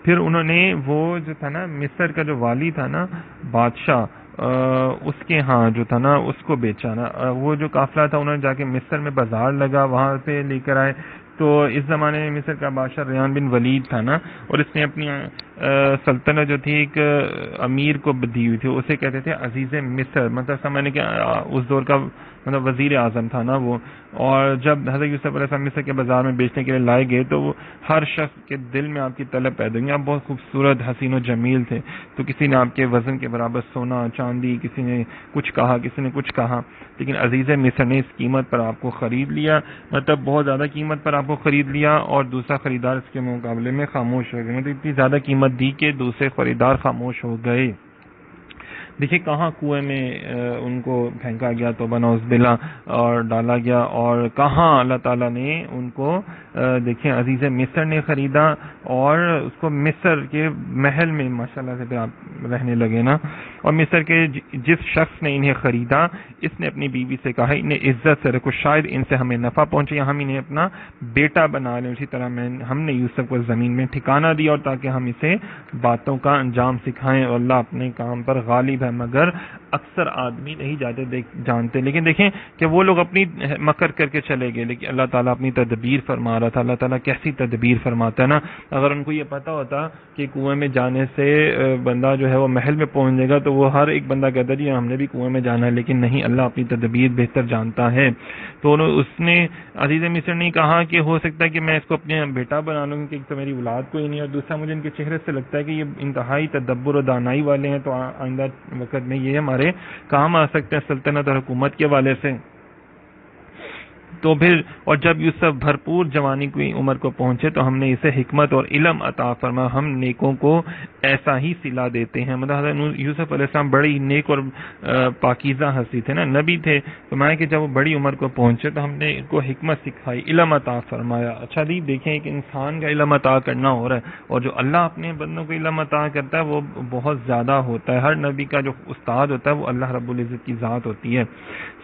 پھر انہوں نے وہ جو تھا نا مصر کا جو والی تھا نا بادشاہ، اس کے ہاں جو تھا نا اس کو بیچا نا. وہ جو قافلہ تھا انہوں نے جا کے مصر میں بازار لگا، وہاں پہ لے کر آئے. تو اس زمانے میں مصر کا بادشاہ ریان بن ولید تھا نا، اور اس نے اپنی سلطنت جو تھی ایک امیر کو دی ہوئی تھی، اسے کہتے تھے عزیز مصر. مطلب سمجھنے کہ اس دور کا مطلب وزیر اعظم تھا نا وہ. اور جب حضرت یوسف علیہ السلام مصر کے بازار میں بیچنے کے لیے لائے گئے تو وہ ہر شخص کے دل میں آپ کی طلب پیدا ہوئی. آپ بہت خوبصورت حسین و جمیل تھے، تو کسی نے آپ کے وزن کے برابر سونا چاندی، کسی نے کچھ کہا، کسی نے کچھ کہا، لیکن عزیز مصر نے اس قیمت پر آپ کو خرید لیا. مطلب بہت زیادہ قیمت پر آپ کو خرید لیا، اور دوسرا خریدار اس کے مقابلے میں خاموش ہو گئے. مطلب اتنی زیادہ قیمت دی کہ دوسرے خریدار خاموش ہو گئے. دیکھیں کہاں کنویں میں ان کو پھینکا گیا تو بنعوذ باللہ اور ڈالا گیا، اور کہاں اللہ تعالیٰ نے ان کو دیکھیں عزیز مصر نے خریدا، اور اس کو مصر کے محل میں ماشاءاللہ سے پھر آپ رہنے لگے نا. اور مصر کے جس شخص نے انہیں خریدا اس نے اپنی بیوی سے کہا انہیں عزت سے رکھو، شاید ان سے ہمیں نفع پہنچے یا ہم انہیں اپنا بیٹا بنا لیں. اسی طرح ہم نے یوسف کو زمین میں ٹھکانہ دیا، اور تاکہ ہم اسے باتوں کا انجام سکھائیں. اور اللہ اپنے کام پر غالب ہے مگر اکثر اکثر آدمی نہیں جانتے، لیکن دیکھیں کہ وہ لوگ اپنی مکر کر کے چلے گئے، لیکن اللہ تعالیٰ اپنی تدبیر فرما رہا تھا۔ اللہ تعالیٰ کیسی تدبیر فرماتا ہے نا، اگر ان کو یہ پتا ہوتا کہ کنویں میں جانے سے بندہ جو ہے وہ محل میں پہنچ جائے گا تو وہ ہر ایک بندہ کہتا جی ہم نے بھی کنویں میں جانا ہے، لیکن نہیں، اللہ اپنی تدبیر بہتر جانتا ہے۔ تو اس نے عزیز مصر نے کہا کہ ہو سکتا ہے کہ میں اس کو اپنے بیٹا بنا لوں، کہ ایک تو میری اولاد کوئی نہیں، اور دوسرا مجھے ان کے چہرے سے لگتا ہے کہ یہ انتہائی تدبر و دانائی والے ہیں، تو آئندہ وقت میں یہ ہمارے کام آ سکتے ہیں سلطنت اور حکومت کے حوالے سے۔ تو پھر اور جب یوسف بھرپور جوانی کی عمر کو پہنچے تو ہم نے اسے حکمت اور علم عطا فرما، ہم نیکوں کو ایسا ہی صلہ دیتے ہیں۔ مطلب حضرت یوسف علیہ السلام بڑی نیک اور پاکیزہ ہستی تھے نا، نبی تھے، تو میں کہ جب وہ بڑی عمر کو پہنچے تو ہم نے ان کو حکمت سکھائی، علم عطا فرمایا۔ اچھا جی دیکھیں ایک انسان کا علم عطا کرنا ہو رہا ہے، اور جو اللہ اپنے بندوں کو علم عطا کرتا ہے وہ بہت زیادہ ہوتا ہے۔ ہر نبی کا جو استاد ہوتا ہے وہ اللہ رب العزت کی ذات ہوتی ہے،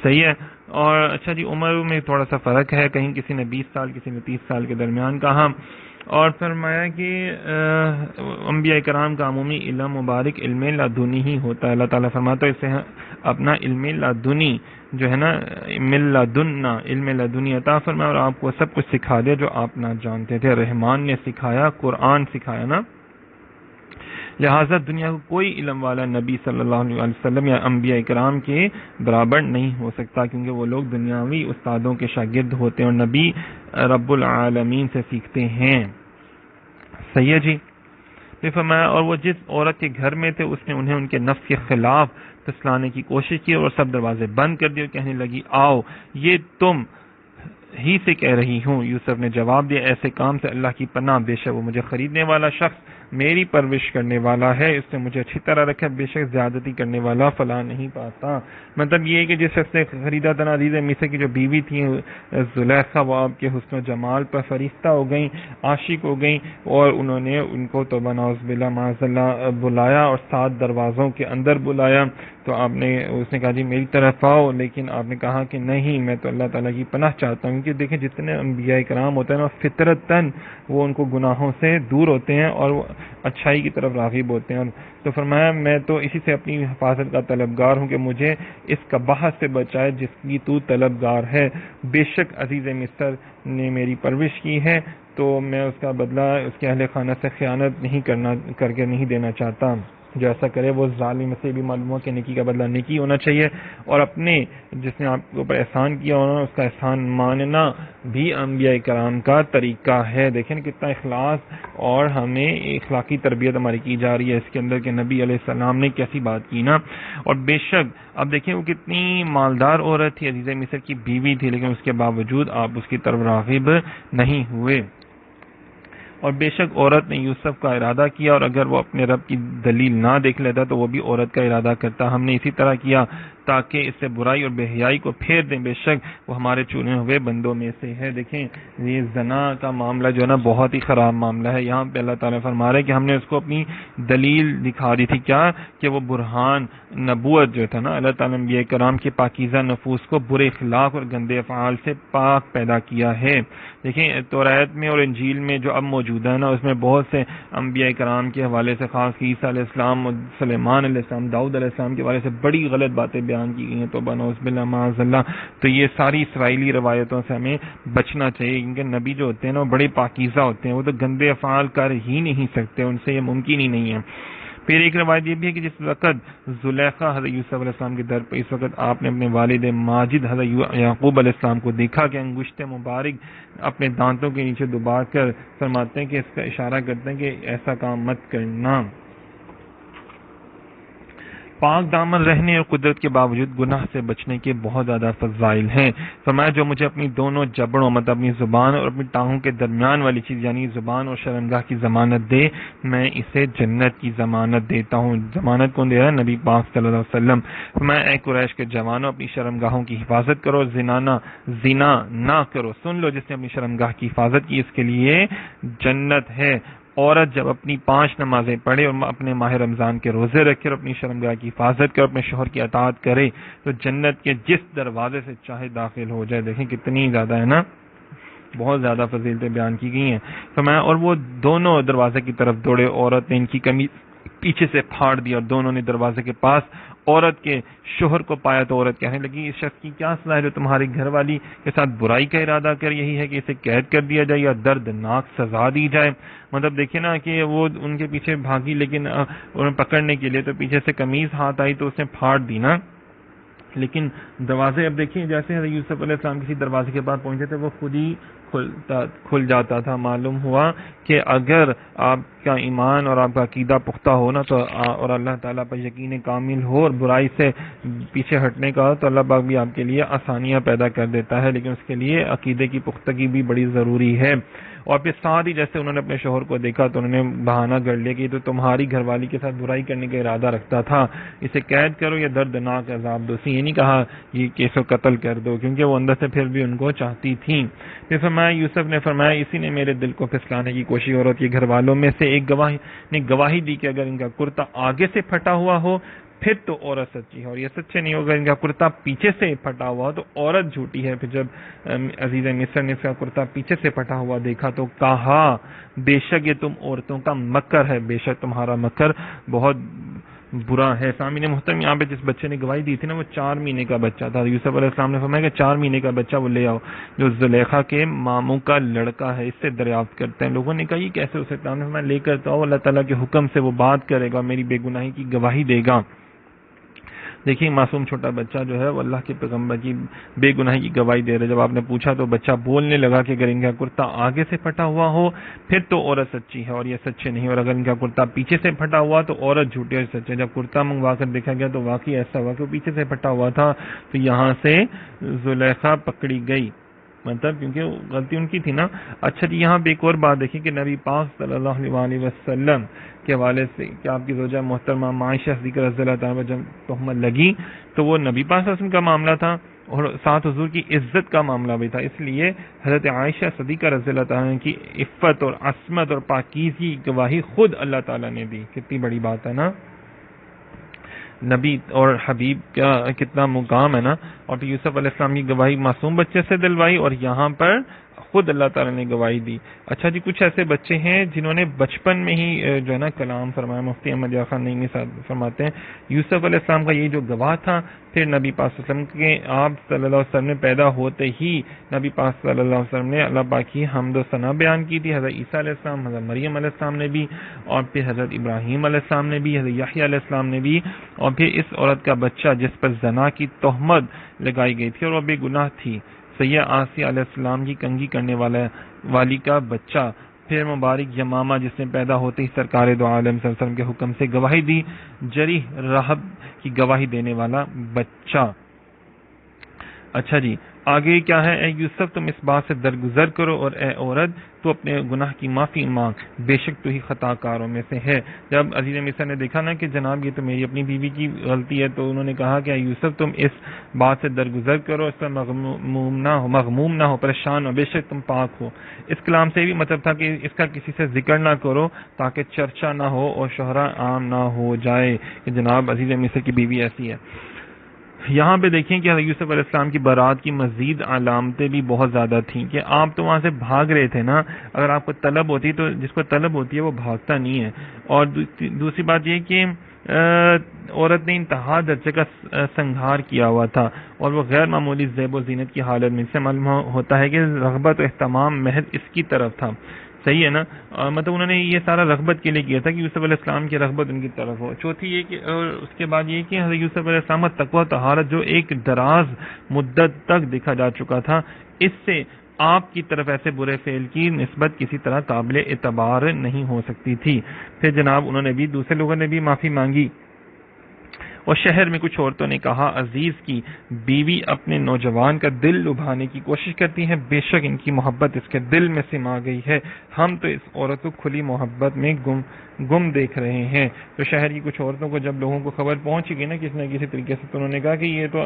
صحیح ہے۔ اور اچھا جی عمر میں تھوڑا سا فرق ہے، کہیں کسی نے 20 سال کسی نے 30 سال کے درمیان کہا، اور فرمایا کہ انبیاء کرام کا عمومی علم مبارک علم لدنی ہی ہوتا ہے۔ اللہ تعالیٰ فرماتا ہے اسے اپنا علم لدنی جو ہے نا، علم لدنی عطا فرمایا، اور آپ کو سب کچھ سکھا دیا جو آپ نہ جانتے تھے۔ رحمان نے سکھایا، قرآن سکھایا نا، لہٰذا دنیا کو کوئی علم والا نبی صلی اللہ علیہ وسلم یا انبیاء کرام کے برابر نہیں ہو سکتا، کیونکہ وہ لوگ دنیاوی استادوں کے شاگرد ہوتے ہیں اور نبی رب العالمین سے سیکھتے ہیں، صحیح ہے جی۔ پھر فرمایا اور وہ جس عورت کے گھر میں تھے اس نے انہیں ان کے نفس کے خلاف پھسلانے کی کوشش کی اور سب دروازے بند کر دیے اور کہنے لگی آؤ یہ تم ہی سے کہہ رہی ہوں۔ یوسف نے جواب دیا ایسے کام سے اللہ کی پناہ، بے شک وہ مجھے خریدنے والا شخص میری پرورش کرنے والا ہے، اس نے مجھے اچھی طرح رکھا، بے شک زیادتی کرنے والا فلاح نہیں پاتا۔ مطلب یہ ہے کہ جس شخص نے خریدا تھا عزیز مصر کی جو بیوی تھی زلیخا، وہ آپ کے حسن و جمال پر فریفتہ ہو گئیں، عاشق ہو گئیں، اور انہوں نے ان کو توبہ نعوذ باللہ معاذ اللہ بلایا اور 7 دروازوں کے اندر بلایا، تو اس نے کہا جی میری طرف آؤ، لیکن آپ نے کہا کہ نہیں میں تو اللہ تعالیٰ کی پناہ چاہتا ہوں، کیونکہ دیکھیں جتنے انبیاء کرام ہوتے ہیں نا فطرتاً وہ ان کو گناہوں سے دور ہوتے ہیں اور وہ اچھائی کی طرف راغب ہوتے ہیں۔ تو فرمایا میں تو اسی سے اپنی حفاظت کا طلبگار ہوں کہ مجھے اس قباحت سے بچائے جس کی تو طلبگار ہے، بے شک عزیز مصر نے میری پرورش کی ہے تو میں اس کا بدلہ اس کے اہل خانہ سے خیانت نہیں کر کے نہیں دینا چاہتا۔ جو ایسا کرے وہ ظالم سے بھی معلوم ہو کہ نیکی کا بدلہ نیکی ہونا چاہیے، اور اپنے جس نے آپ کے اوپر احسان کیا ہونا اس کا احسان ماننا بھی انبیاء کرام کا طریقہ ہے۔ دیکھیں کتنا اخلاص اور ہمیں اخلاقی تربیت ہماری کی جا رہی ہے اس کے اندر کہ نبی علیہ السلام نے کیسی بات کی نا۔ اور بے شک اب دیکھیں وہ کتنی مالدار عورت تھی، عزیز مصر کی بیوی تھی، لیکن اس کے باوجود آپ اس کی طرف راغب نہیں ہوئے۔ اور بے شک عورت نے یوسف کا ارادہ کیا، اور اگر وہ اپنے رب کی دلیل نہ دیکھ لیتا تو وہ بھی عورت کا ارادہ کرتا، ہم نے اسی طرح کیا تاکہ اس سے برائی اور بے حیائی کو پھیر دیں، بے شک وہ ہمارے چنے ہوئے بندوں میں سے ہے۔ دیکھیں یہ زنا کا معاملہ جو ہے نا بہت ہی خراب معاملہ ہے، یہاں پہ اللہ تعالیٰ فرما رہے ہیں کہ ہم نے اس کو اپنی دلیل دکھا دی تھی، کیا کہ وہ برہان نبوت جو تھا نا، اللہ تعالیٰ نے انبیاء کرام کے پاکیزہ نفوس کو برے اخلاق اور گندے افعال سے پاک پیدا کیا ہے۔ دیکھیں توریت میں اور انجیل میں جو اب موجود ہے نا اس میں بہت سے انبیاء کرام کے حوالے سے، خاص عیسیٰ علیہ السلام، سلیمان علیہ السلام، داؤد علیہ السلام کے حوالے سے بڑی غلط باتیں بیان کی گئی ہیں، تو نعوذ باللہ معاذ اللہ۔ تو یہ ساری اسرائیلی روایتوں سے ہمیں بچنا چاہیے، کیونکہ نبی جو ہوتے ہیں نا وہ بڑے پاکیزہ ہوتے ہیں، وہ تو گندے افعال کر ہی نہیں سکتے، ان سے یہ ممکن ہی نہیں ہے۔ پھر ایک روایت یہ بھی ہے کہ جس وقت زلیخا حضرت یوسف علیہ السلام کے در پر، اس وقت آپ نے اپنے والد ماجد حضرت یعقوب علیہ السلام کو دیکھا کہ انگشت مبارک اپنے دانتوں کے نیچے دبا کر فرماتے ہیں کہ اس کا اشارہ کرتے ہیں کہ ایسا کام مت کرنا۔ پاک دامن رہنے اور قدرت کے باوجود گناہ سے بچنے کے بہت زیادہ فضائل ہیں۔ فرمایا جو مجھے اپنی دونوں جبڑوں مطلب اپنی زبان اور اپنی ٹانگوں کے درمیان والی چیز یعنی زبان اور شرمگاہ کی ضمانت دے میں اسے جنت کی ضمانت دیتا ہوں۔ ضمانت کون دے رہا ہے؟ نبی پاک صلی اللہ علیہ وسلم۔ فرمایا اے قریش کے جوانوں اپنی شرمگاہوں کی حفاظت کرو، زنا نہ کرو۔ سن لو جس نے اپنی شرمگاہ کی حفاظت کی اس کے لیے جنت ہے۔ عورت جب اپنی 5 نمازیں پڑھے اور اپنے ماہ رمضان کے روزے رکھے اور اپنی شرمگاہ کی حفاظت کرے، اپنے شوہر کی اطاعت کرے تو جنت کے جس دروازے سے چاہے داخل ہو جائے۔ دیکھیں کتنی زیادہ ہے نا، بہت زیادہ فضیلتیں بیان کی گئی ہیں۔ فرمایا اور وہ دونوں دروازے کی طرف دوڑے، عورت نے ان کی قمیض پیچھے سے پھاڑ دی اور دونوں نے دروازے کے پاس عورت کے شوہر کو پایا تو عورت کہنے لگی اس شخص کی کیا سزا ہے جو تمہاری گھر والی کے ساتھ برائی کا ارادہ کر یہی ہے کہ اسے قید کر دیا جائے یا دردناک سزا دی جائے. مطلب دیکھیں نا کہ وہ ان کے پیچھے بھاگی لیکن انہیں پکڑنے کے لیے تو پیچھے سے قمیض ہاتھ آئی تو اس نے پھاڑ دی نا. لیکن دروازے اب دیکھیں جیسے حضرت یوسف علیہ السلام کسی دروازے کے پاس پہنچے تھے وہ خود ہی کھل جاتا تھا. معلوم ہوا کہ اگر آپ کا ایمان اور آپ کا عقیدہ پختہ ہو نا تو اور اللہ تعالیٰ پر یقین کامل ہو اور برائی سے پیچھے ہٹنے کا ہو تو اللہ پاک بھی آپ کے لیے آسانیاں پیدا کر دیتا ہے. لیکن اس کے لیے عقیدے کی پختگی بھی بڑی ضروری ہے. اور پھر ساتھ ہی جیسے انہوں نے اپنے شوہر کو دیکھا تو انہوں نے بہانہ گڑ لیا کہ یہ تو تمہاری گھر والی کے ساتھ برائی کرنے کا ارادہ رکھتا تھا, اسے قید کرو یا دردناک عذاب دو. یہ نہیں کہا یہ کیس و قتل کر دو کیونکہ وہ اندر سے پھر بھی ان کو چاہتی تھیں. پھر فرمایا یوسف نے فرمایا اسی نے میرے دل کو پھسلانے کی کوشش. عورت کے گھر والوں میں سے ایک گواہ نے گواہی دی کہ اگر ان کا کرتا آگے سے پھٹا ہوا ہو پھر تو عورت سچی ہے اور یہ سچے نہیں ہوگا. ان کا کرتا پیچھے سے پھٹا ہوا ہو تو عورت جھوٹی ہے. پھر جب عزیز مصر نے اس کا کرتا پیچھے سے پھٹا ہوا دیکھا تو کہا بے شک یہ تم عورتوں کا مکر ہے, بے شک تمہارا مکر بہت برا ہے. سامعین محترم یہاں پہ جس بچے نے گواہی دی تھی نا وہ 4 مہینے کا بچہ تھا. یوسف علیہ السلام نے فرمایا کہ 4 مہینے کا بچہ وہ لے آؤ جو زلیخا کے ماموں کا لڑکا ہے, اس سے دریافت کرتے ہیں. لوگوں نے کہا یہ کیسے ہو سکتا ہے؟ میں لے کر تو آؤ, اللہ تعالیٰ کے حکم سے وہ بات کرے گا, میری بے گناہی کی گواہی دے گا. دیکھیں معصوم چھوٹا بچہ جو ہے وہ اللہ کے پیغمبر کی بے گناہی کی گواہی دے رہا ہے. جب آپ نے پوچھا تو بچہ بولنے لگا کہ اگر ان کا کرتا آگے سے پھٹا ہوا ہو پھر تو عورت سچی ہے اور یہ سچے نہیں, اور اگر ان کا کرتا پیچھے سے پھٹا ہوا تو عورت جھوٹی اور سچے. جب کرتا منگوا کر دیکھا گیا تو واقعی ایسا ہوا کہ وہ پیچھے سے پھٹا ہوا تھا. تو یہاں سے زلیخا پکڑی گئی, مطلب کیونکہ غلطی ان کی تھی نا. اچھا جی یہاں پہ ایک اور بات دیکھیں کہ نبی پاک صلی اللہ علیہ وسلم کے حوالے سے کہ آپ کی زوجہ محترمہ عائشہ صدیقہ رضی اللہ تعالیٰ جب تہمت لگی تو وہ نبی پاک صلی اللہ علیہ وسلم کا معاملہ تھا اور ساتھ حضور کی عزت کا معاملہ بھی تھا. اس لیے حضرت عائشہ صدیقہ رضی اللہ تعالیٰ کی عفت اور عصمت اور پاکیزگی کی گواہی خود اللہ تعالیٰ نے دی. کتنی بڑی بات ہے نا, نبی اور حبیب کا کتنا مقام ہے نا. اور پھر یوسف علیہ السلام کی گواہی معصوم بچے سے دلوائی اور یہاں پر خود اللہ تعالیٰ نے گواہی دی. اچھا جی کچھ ایسے بچے ہیں جنہوں نے بچپن میں ہی جو ہے نا کلام فرمایا. مفتی احمد یار خان نعیمی صاحب فرماتے ہیں یوسف علیہ السلام کا یہ جو گواہ تھا پھر نبی پاک صلی اللہ علیہ وسلم کے آپ صلی اللہ علیہ وسلم نے پیدا ہوتے ہی نبی پاک صلی اللہ علیہ وسلم نے اللہ پاک کی حمد و ثنا بیان کی تھی. حضرت عیسیٰ علیہ السلام, حضرت مریم علیہ السلام نے بھی, اور پھر حضرت ابراہیم علیہ السلام نے بھی, حضرت یحییٰ علیہ السلام نے بھی, اور پھر اس عورت کا بچہ جس پر زنا کی تہمت لگائی گئی تھی اور وہ بے گناہ تھی, سیدہ آسیہ علیہ السلام کی کنگھی کرنے والی کا بچہ, پھر مبارک یمامہ جس نے پیدا ہوتے ہی سرکار دو عالم صلی اللہ علیہ وسلم کے حکم سے گواہی دی, جریح راہب کی گواہی دینے والا بچہ. اچھا جی آگے کیا ہے؟ اے یوسف تم اس بات سے درگزر کرو اور اے عورت تو اپنے گناہ کی معافی مانگ, بے شک تو ہی خطا کاروں میں سے ہے. جب عزیز مصر نے دیکھا نا کہ جناب یہ تو میری اپنی بیوی کی غلطی ہے تو انہوں نے کہا کہ اے یوسف تم اس بات سے درگزر کرو, اس پر مغموم نہ ہو, پریشان ہو, بے شک تم پاک ہو. اس کلام سے بھی مطلب تھا کہ اس کا کسی سے ذکر نہ کرو تاکہ چرچا نہ ہو اور شہرہ عام نہ ہو جائے کہ جناب عزیز مصر کی بیوی ایسی ہے. یہاں پہ دیکھیں کہ حضرت یوسف علیہ السلام کی برات کی مزید علامتیں بھی بہت زیادہ تھیں کہ آپ تو وہاں سے بھاگ رہے تھے نا, اگر آپ کو طلب ہوتی تو جس کو طلب ہوتی ہے وہ بھاگتا نہیں ہے. اور دوسری بات یہ کہ عورت نے انتہا درجے کا سنگھار کیا ہوا تھا اور وہ غیر معمولی زیب و زینت کی حالت میں. سے معلوم ہوتا ہے کہ رغبت و اہتمام محض اس کی طرف تھا. صحیح ہے نا, مطلب انہوں نے یہ سارا رغبت کے لیے کیا تھا کہ یوسف علیہ السلام کی رغبت ان کی طرف ہو. چوتھی یہ کہ اس کے بعد یہ کہ حضرت یوسف علیہ السلام کا تقویٰ طہارت جو ایک دراز مدت تک دیکھا جا چکا تھا, اس سے آپ کی طرف ایسے برے فعل کی نسبت کسی طرح قابل اعتبار نہیں ہو سکتی تھی. پھر جناب انہوں نے بھی, دوسرے لوگوں نے بھی معافی مانگی. اور شہر میں کچھ عورتوں نے کہا عزیز کی بیوی اپنے نوجوان کا دل لبھانے کی کوشش کرتی ہے, بے شک ان کی محبت اس کے دل میں سما گئی ہے, ہم تو اس عورت کو کھلی محبت میں گم دیکھ رہے ہیں. تو شہر کی کچھ عورتوں کو جب لوگوں کو خبر پہنچ گئی نا کسی نہ کسی طریقے سے, تو انہوں نے کہا کہ یہ تو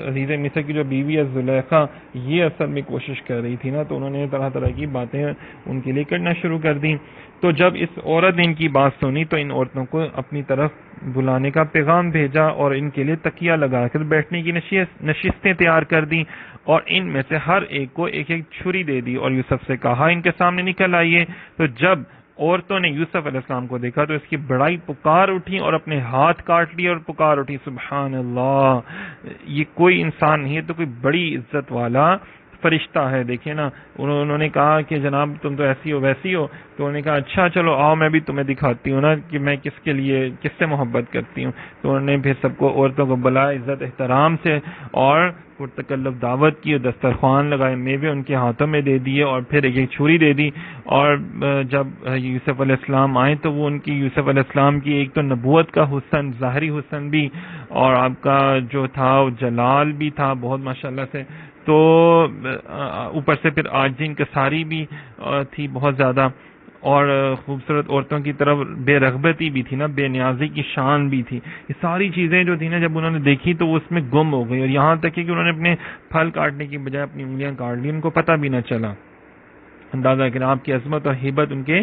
عزیز مصر کی جو بیوی ہے زلیخا یہ اصل میں کوشش کر رہی تھی نا. تو انہوں نے طرح طرح کی باتیں ان کے لیے کرنا شروع کر دی. تو جب اس عورت نے ان کی بات سنی تو ان عورتوں کو اپنی طرف بلانے کا پیغام بھیجا اور ان کے لیے تکیہ لگا کر بیٹھنے کی نشستیں تیار کر دیں اور ان میں سے ہر ایک کو ایک ایک چھری دے دی اور یوسف سے کہا ان کے سامنے نکل آئیے. تو جب عورتوں نے یوسف علیہ السلام کو دیکھا تو اس کی بڑائی پکار اٹھی اور اپنے ہاتھ کاٹ لیے اور پکار اٹھی سبحان اللہ، یہ کوئی انسان نہیں ہے تو کوئی بڑی عزت والا فرشتہ ہے. دیکھیں نا، انہوں نے کہا کہ جناب تم تو ایسی ہو ویسی ہو، تو انہوں نے کہا اچھا چلو آؤ میں بھی تمہیں دکھاتی ہوں نا کہ میں کس سے محبت کرتی ہوں. تو انہوں نے پھر سب کو، عورتوں کو بلایا عزت احترام سے اور پرتکلف دعوت کی اور دسترخوان لگائے، میوے ان کے ہاتھوں میں دے دیے اور پھر ایک چھری دے دی. اور جب یوسف علیہ السلام آئے تو وہ ان کی، یوسف علیہ السلام کی ایک تو نبوت کا حسن، ظاہری حسن بھی، اور آپ کا جو تھا وہ جلال بھی تھا بہت ماشاءاللہ سے، تو اوپر سے پھر عاجزی انکساری بھی تھی بہت زیادہ، اور خوبصورت عورتوں کی طرف بے رغبتی بھی تھی نا، بے نیازی کی شان بھی تھی. یہ ساری چیزیں جو تھی نا جب انہوں نے دیکھی تو وہ اس میں گم ہو گئی، اور یہاں تک کہ انہوں نے اپنے پھل کاٹنے کی بجائے اپنی انگلیاں کاٹ لی، ان کو پتہ بھی نہ چلا. اندازہ کہ آپ کی عظمت اور ہیبت ان کے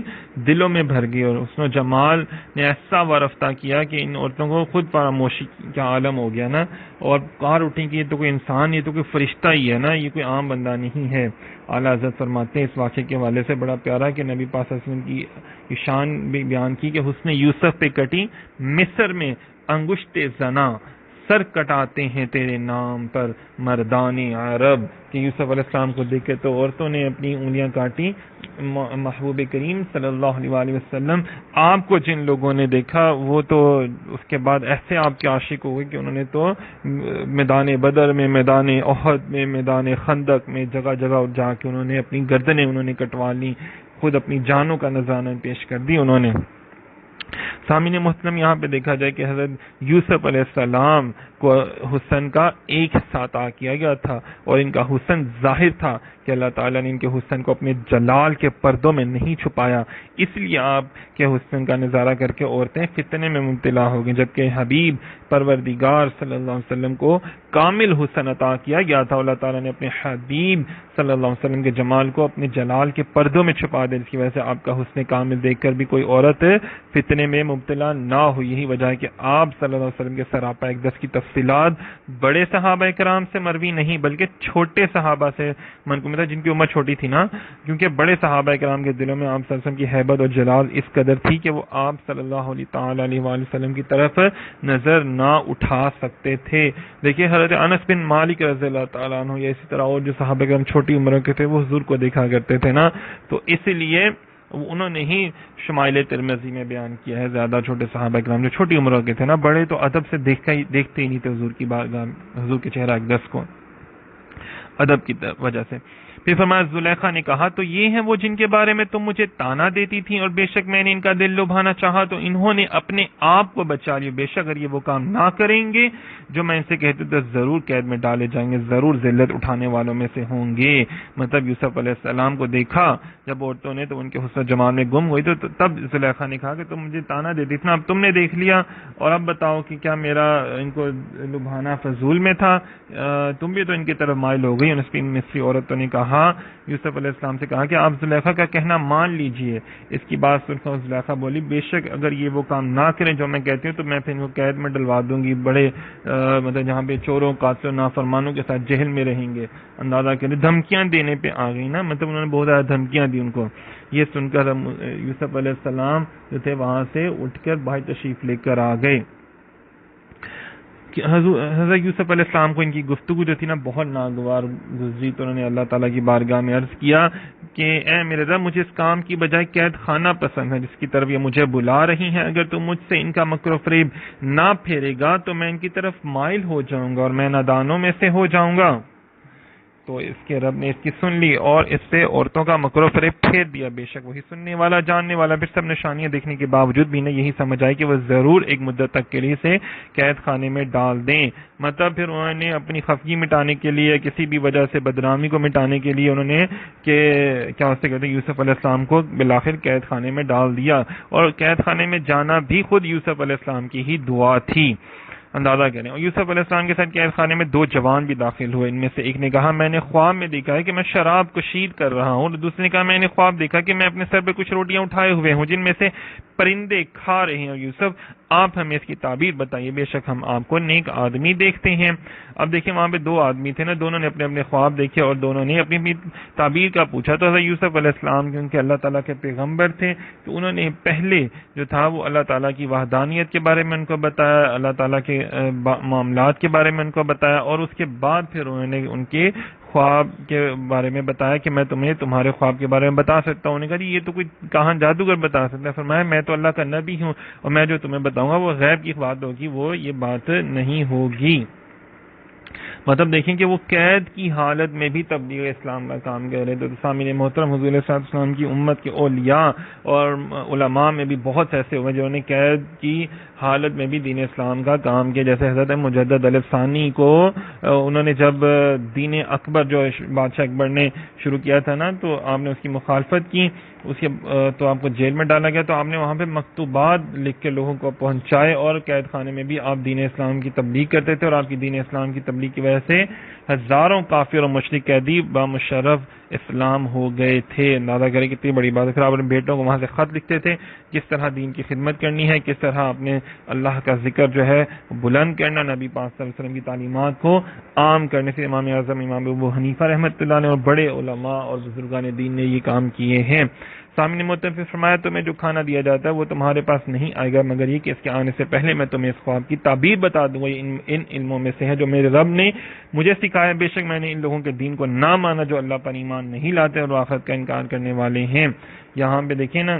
دلوں میں بھر گئی، اور حسن و جمال نے ایسا وارفتہ کیا کہ ان عورتوں کو خود فراموشی کا عالم ہو گیا نا، اور کار اٹھیں کہ یہ تو کوئی انسان، یہ تو کوئی فرشتہ ہی ہے نا، یہ کوئی عام بندہ نہیں ہے. اعلیٰ حضرت فرماتے ہیں اس واقعے کے حوالے سے بڑا پیارا کہ نبی پاک صلی اللہ علیہ وسلم کی شان بھی بیان کی کہ حسن یوسف پہ کٹی مصر میں انگشت زنا، سر کٹاتے ہیں تیرے نام پر مردان عرب. کہ یوسف علیہ السلام کو دیکھ کے تو عورتوں نے اپنی انگلیاں کاٹی. محبوب کریم صلی اللہ علیہ وآلہ وسلم، آپ کو جن لوگوں نے دیکھا وہ تو اس کے بعد ایسے آپ کے عاشق ہو گئے کہ انہوں نے تو میدان بدر میں، میدان احد میں، میدان خندق میں جگہ جگہ جا کے انہوں نے اپنی گردنیں انہوں نے کٹوا لی، خود اپنی جانوں کا نذرانہ پیش کر دی انہوں نے. سامعین محترم، یہاں پہ دیکھا جائے کہ حضرت یوسف علیہ السلام کو حسن کا ایک حصہ عطا کیا گیا تھا، اور ان کا حسن ظاہر تھا کہ اللہ تعالیٰ نے ان کے حسن کو اپنے جلال کے پردوں میں نہیں چھپایا. اس لیے آپ کے حسن کا نظارہ کر کے عورتیں فتنے میں مبتلا ہو گئیں، جبکہ حبیب پروردگار صلی اللہ علیہ وسلم کو کامل حسن عطا کیا گیا تھا. اللہ تعالیٰ نے اپنے حبیب صلی اللہ علیہ وسلم کے جمال کو اپنے جلال کے پردوں میں چھپا دیا، جس کی وجہ سے آپ کا حسن کامل دیکھ کر بھی کوئی عورت فتنے میں مبتلا نہ ہو. یہی وجہ ہے کہ آپ صلی اللہ علیہ وسلم کے سراپا اقدس کی تفصیلات بڑے صحابہ کرام سے مروی نہیں بلکہ چھوٹے صحابہ سے منقول تھا، جن کی عمر چھوٹی تھی نا، کیونکہ بڑے صحابہ کرام کے دلوں میں آپ صلی اللہ علیہ وسلم کی ہیبت اور جلال اس قدر تھی کہ وہ آپ صلی اللہ علیہ وآلہ وسلم کی طرف نظر نہ اٹھا سکتے تھے. دیکھیے حضرت انس بن مالک رضی اللہ تعالیٰ عنہ یا اسی طرح اور جو صحابہ کرام چھوٹی عمروں کے تھے وہ حضور کو دیکھا کرتے تھے نا، تو اس لیے انہوں نے ہی شمائل ترمذی میں بیان کیا ہے. زیادہ چھوٹے صحابہ کرام جو چھوٹی عمروں کے تھے نا، بڑے تو ادب سے دیکھتے ہی نہیں تھے حضور کی بارگاہ، حضور کے چہرہ اقدس کو ادب کی وجہ سے. پھر فرمایا زلیخا نے کہا تو یہ ہیں وہ جن کے بارے میں تم مجھے تانا دیتی تھی، اور بے شک میں نے ان کا دل لبھانا چاہا تو انہوں نے اپنے آپ کو بچا لیا. بے شک اگر یہ وہ کام نہ کریں گے جو میں ان سے کہتے تو ضرور قید میں ڈالے جائیں گے، ضرور ذلت اٹھانے والوں میں سے ہوں گے. مطلب یوسف علیہ السلام کو دیکھا جب عورتوں نے تو ان کے حسن جمال میں گم ہوئی، تو تب زلیخا نے کہا کہ تم مجھے تانا دیتی تھی نا، اب تم نے دیکھ لیا اور اب بتاؤ کہ کیا میرا ان کو لبھانا فضول میں تھا؟ تم بھی تو ان کی طرف مائل ہو گئی. مصری عورتوں نے کہا، یوسف علیہ السلام سے کہا کہ آپ زلیخا کا کہنا مان لیجئے. اس کی بات سن کر زلیخا بولی بے شک اگر یہ وہ کام نہ کریں جو میں کہتی ہوں تو میں پھر ان کو قید میں ڈلوا دوں گی، بڑے مطلب جہاں پہ چوروں قاتلوں نافرمانوں کے ساتھ جہل میں رہیں گے. اندازہ کریں دھمکیاں دینے پہ آ گئی نا، مطلب انہوں نے بہت زیادہ دھمکیاں دی ان کو. یہ سن کر یوسف علیہ السلام جو تھے وہاں سے اٹھ کر باہر تشریف لے کر آ گئے. حضرت یوسف علیہ السلام کو ان کی گفتگو جو تھی نا بہت ناگوار گزری، تو انہوں نے اللہ تعالیٰ کی بارگاہ میں عرض کیا کہ اے میرے رب، مجھے اس کام کی بجائے قید خانہ پسند ہے جس کی طرف یہ مجھے بلا رہی ہیں. اگر تم مجھ سے ان کا مکر و فریب نہ پھیرے گا تو میں ان کی طرف مائل ہو جاؤں گا اور میں نادانوں میں سے ہو جاؤں گا. تو اس کے رب نے اس کی سن لی اور اس سے عورتوں کا مکر و فریب پھیر دیا. بے شک وہی سننے والا جاننے والا. پھر سب نشانیاں دیکھنے کے باوجود بھی یہی سمجھ آئی کہ وہ ضرور ایک مدت تک کے لیے اسے قید خانے میں ڈال دیں. مطلب پھر انہوں نے اپنی خفگی مٹانے کے لیے، کسی بھی وجہ سے بدنامی کو مٹانے کے لیے انہوں نے کہ کیا اسے کہتے ہیں یوسف علیہ السلام کو بالآخر قید خانے میں ڈال دیا. اور قید خانے میں جانا بھی خود یوسف علیہ السلام کی ہی دعا تھی. اندازہ کریں. اور یوسف علیہ السلام کے ساتھ قید خانے میں 2 جوان بھی داخل ہوئے. ان میں سے ایک نے کہا میں نے خواب میں دیکھا ہے کہ میں شراب کشید کر رہا ہوں، اور دوسرے نے کہا میں نے خواب دیکھا کہ میں اپنے سر پہ کچھ روٹیاں اٹھائے ہوئے ہوں جن میں سے پرندے کھا رہے ہیں. اور یوسف آپ ہمیں اس کی تعبیر بتائیے، بے شک ہم آپ کو نیک آدمی دیکھتے ہیں. اب دیکھیں وہاں پہ دو آدمی تھے نا، دونوں نے اپنے اپنے خواب دیکھے اور دونوں نے اپنی اپنی تعبیر کا پوچھا. تو حضرت یوسف علیہ السلام کیونکہ اللہ تعالیٰ کے پیغمبر تھے تو انہوں نے پہلے جو تھا وہ اللہ تعالیٰ کی وحدانیت کے بارے میں ان کو بتایا، اللہ تعالیٰ کے معاملات کے بارے میں ان کو بتایا، اور اس کے بعد پھر انہوں نے ان کے خواب کے بارے میں بتایا کہ میں تمہیں تمہارے خواب کے بارے میں بتا سکتا ہوں. انہوں نے کہا جی یہ تو کوئی کہاں جادوگر بتا سکتا ہے. فرمایا میں تو اللہ کا نبی ہوں اور میں جو تمہیں بتاؤں گا وہ غیب کی بات ہوگی، وہ یہ بات نہیں ہوگی. مطلب دیکھیں کہ وہ قید کی حالت میں بھی تبلیغ اسلام کا کام کر رہے تھے. تو سامعین محترم، حضور علیہ السلام کی امت کے اولیاء اور علماء میں بھی بہت سے ایسے ہوئے جنہوں نے قید کی حالت میں بھی دین اسلام کا کام کیا. جیسے حضرت مجدد علیہ ثانی کو انہوں نے جب دین اکبر جو بادشاہ اکبر نے شروع کیا تھا نا، تو آپ نے اس کی مخالفت کی، اس کے تو آپ کو جیل میں ڈالا گیا. تو آپ نے وہاں پہ مکتوبات لکھ کے لوگوں کو پہنچائے اور قید خانے میں بھی آپ دین اسلام کی تبلیغ کرتے تھے، اور آپ کی دین اسلام کی تبلیغ کی وجہ سے ہزاروں کافر اور مشرک قیدی بامشرف اسلام ہو گئے تھے. اندازہ کریں کتنی بڑی بات ہے. پھر آپ اپنے بیٹوں کو وہاں سے خط لکھتے تھے کس طرح دین کی خدمت کرنی ہے، کس طرح اپنے اللہ کا ذکر جو ہے بلند کرنا، نبی پاک صلی اللہ علیہ وسلم کی تعلیمات کو عام کرنے سے. امام اعظم امام ابو حنیفہ رحمۃ اللہ نے اور بڑے علماء اور بزرگان دین نے یہ کام کیے ہیں. سامنے متفق فرمایا تمہیں جو کھانا دیا جاتا ہے وہ تمہارے پاس نہیں آئے گا مگر یہ کہ اس کے آنے سے پہلے میں تمہیں اس خواب کی تعبیر بتا دوں گا. یہ ان علموں میں سے ہے جو میرے رب نے مجھے سکھایا. بے شک میں نے ان لوگوں کے دین کو نہ مانا جو اللہ پر ایمان نہیں لاتے اور آخرت کا انکار کرنے والے ہیں. یہاں پہ دیکھیں نا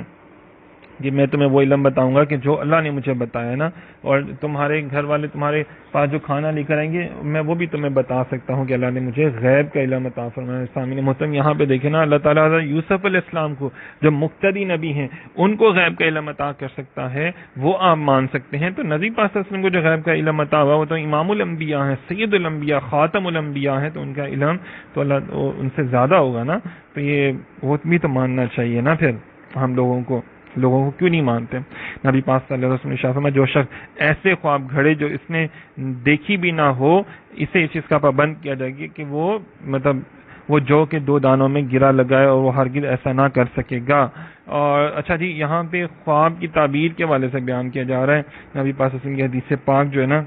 کہ میں تمہیں وہ علم بتاؤں گا کہ جو اللہ نے مجھے بتایا نا، اور تمہارے گھر والے تمہارے پاس جو کھانا لے کر آئیں گے میں وہ بھی تمہیں بتا سکتا ہوں کہ اللہ نے مجھے غیب کا علم عطا فرمایا. سامعین محترم، یہاں پہ دیکھیں نا اللہ تعالیٰ حضرت یوسف علیہ السلام کو جو مقتدی نبی ہیں ان کو غیب کا علم عطا کر سکتا ہے، وہ آپ مان سکتے ہیں. تو نبی پاک صلی اللہ علیہ وسلم کو جو غیب کا علم عطا ہوا وہ تو امام الانبیاء ہیں، سید الانبیاء، خاتم الانبیاء ہیں، تو ان کا علم تو اللہ ان سے زیادہ ہوگا نا. تو یہ وہ بھی تو ماننا چاہیے نا. پھر ہم لوگوں کو کیوں نہیں مانتے؟ نبی پاک صلی اللہ علیہ وسلم نے ارشاد فرمایا جو شخص ایسے خواب گھڑے جو اس نے دیکھی بھی نہ ہو، اسے اس چیز کا پابند کیا جائے گا کہ وہ مطلب وہ جو کہ دو دانوں میں گرا لگائے، اور وہ ہرگز ایسا نہ کر سکے گا. اور اچھا جی، یہاں پہ خواب کی تعبیر کے حوالے سے بیان کیا جا رہا ہے. نبی پاک صلی اللہ علیہ وسلم کی حدیث پاک جو ہے نا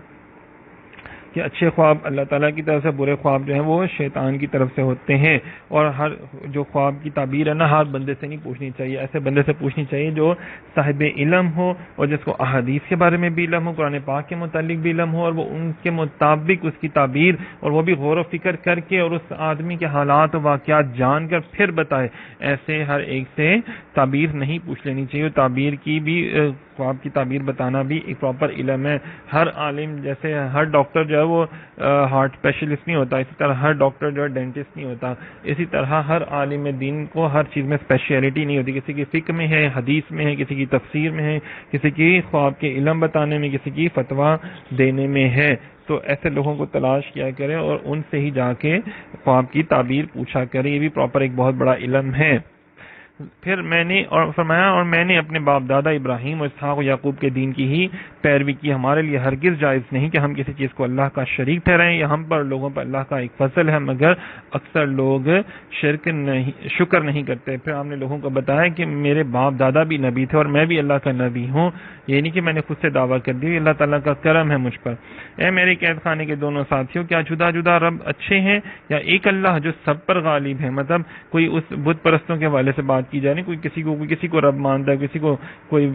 کہ اچھے خواب اللہ تعالیٰ کی طرف سے، برے خواب جو ہیں وہ شیطان کی طرف سے ہوتے ہیں. اور ہر جو خواب کی تعبیر ہے نا ہر بندے سے نہیں پوچھنی چاہیے، ایسے بندے سے پوچھنی چاہیے جو صاحب علم ہو اور جس کو احادیث کے بارے میں بھی علم ہو، قرآن پاک کے متعلق بھی علم ہو، اور وہ ان کے مطابق اس کی تعبیر اور وہ بھی غور و فکر کر کے اور اس آدمی کے حالات و واقعات جان کر پھر بتائے. ایسے ہر ایک سے تعبیر نہیں پوچھ لینی چاہیے. تعبیر کی بھی، خواب کی تعبیر بتانا بھی ایک پراپر علم ہے. ہر عالم جیسے ہر ڈاکٹر جو ہے وہ ہارٹ اسپیشلسٹ نہیں ہوتا، اسی طرح ہر ڈاکٹر جو ہے ڈینٹسٹ نہیں ہوتا. اسی طرح ہر عالم دین کو ہر چیز میں اسپیشلٹی نہیں ہوتی. کسی کی فقہ میں ہے، حدیث میں ہے، کسی کی تفسیر میں ہے، کسی کی خواب کے علم بتانے میں، کسی کی فتویٰ دینے میں ہے. تو ایسے لوگوں کو تلاش کیا کریں اور ان سے ہی جا کے خواب کی تعبیر پوچھا کریں. یہ بھی پراپر ایک بہت بڑا علم ہے. پھر میں نے اور فرمایا اور میں نے اپنے باپ دادا ابراہیم اور اسحاق و یعقوب کے دین کی ہی پیروی کی. ہمارے لیے ہرگز جائز نہیں کہ ہم کسی چیز کو اللہ کا شریک ٹھہرائیں. یہ ہم پر لوگوں پر اللہ کا ایک فضل ہے، مگر اکثر لوگ شکر نہیں کرتے. پھر آپ نے لوگوں کو بتایا کہ میرے باپ دادا بھی نبی تھے اور میں بھی اللہ کا نبی ہوں. یہ نہیں کہ میں نے خود سے دعویٰ کر دی، اللہ تعالیٰ کا کرم ہے مجھ پر. اے میرے قید خانے کے دونوں ساتھیوں، کیا جدا جدا رب اچھے ہیں یا ایک اللہ جو سب پر غالب ہے؟ مطلب کوئی اس بت پرستوں کے حوالے سے بات کی جائے نہیں، کوئی کسی کو رب مانتا ہے، کسی کو کوئی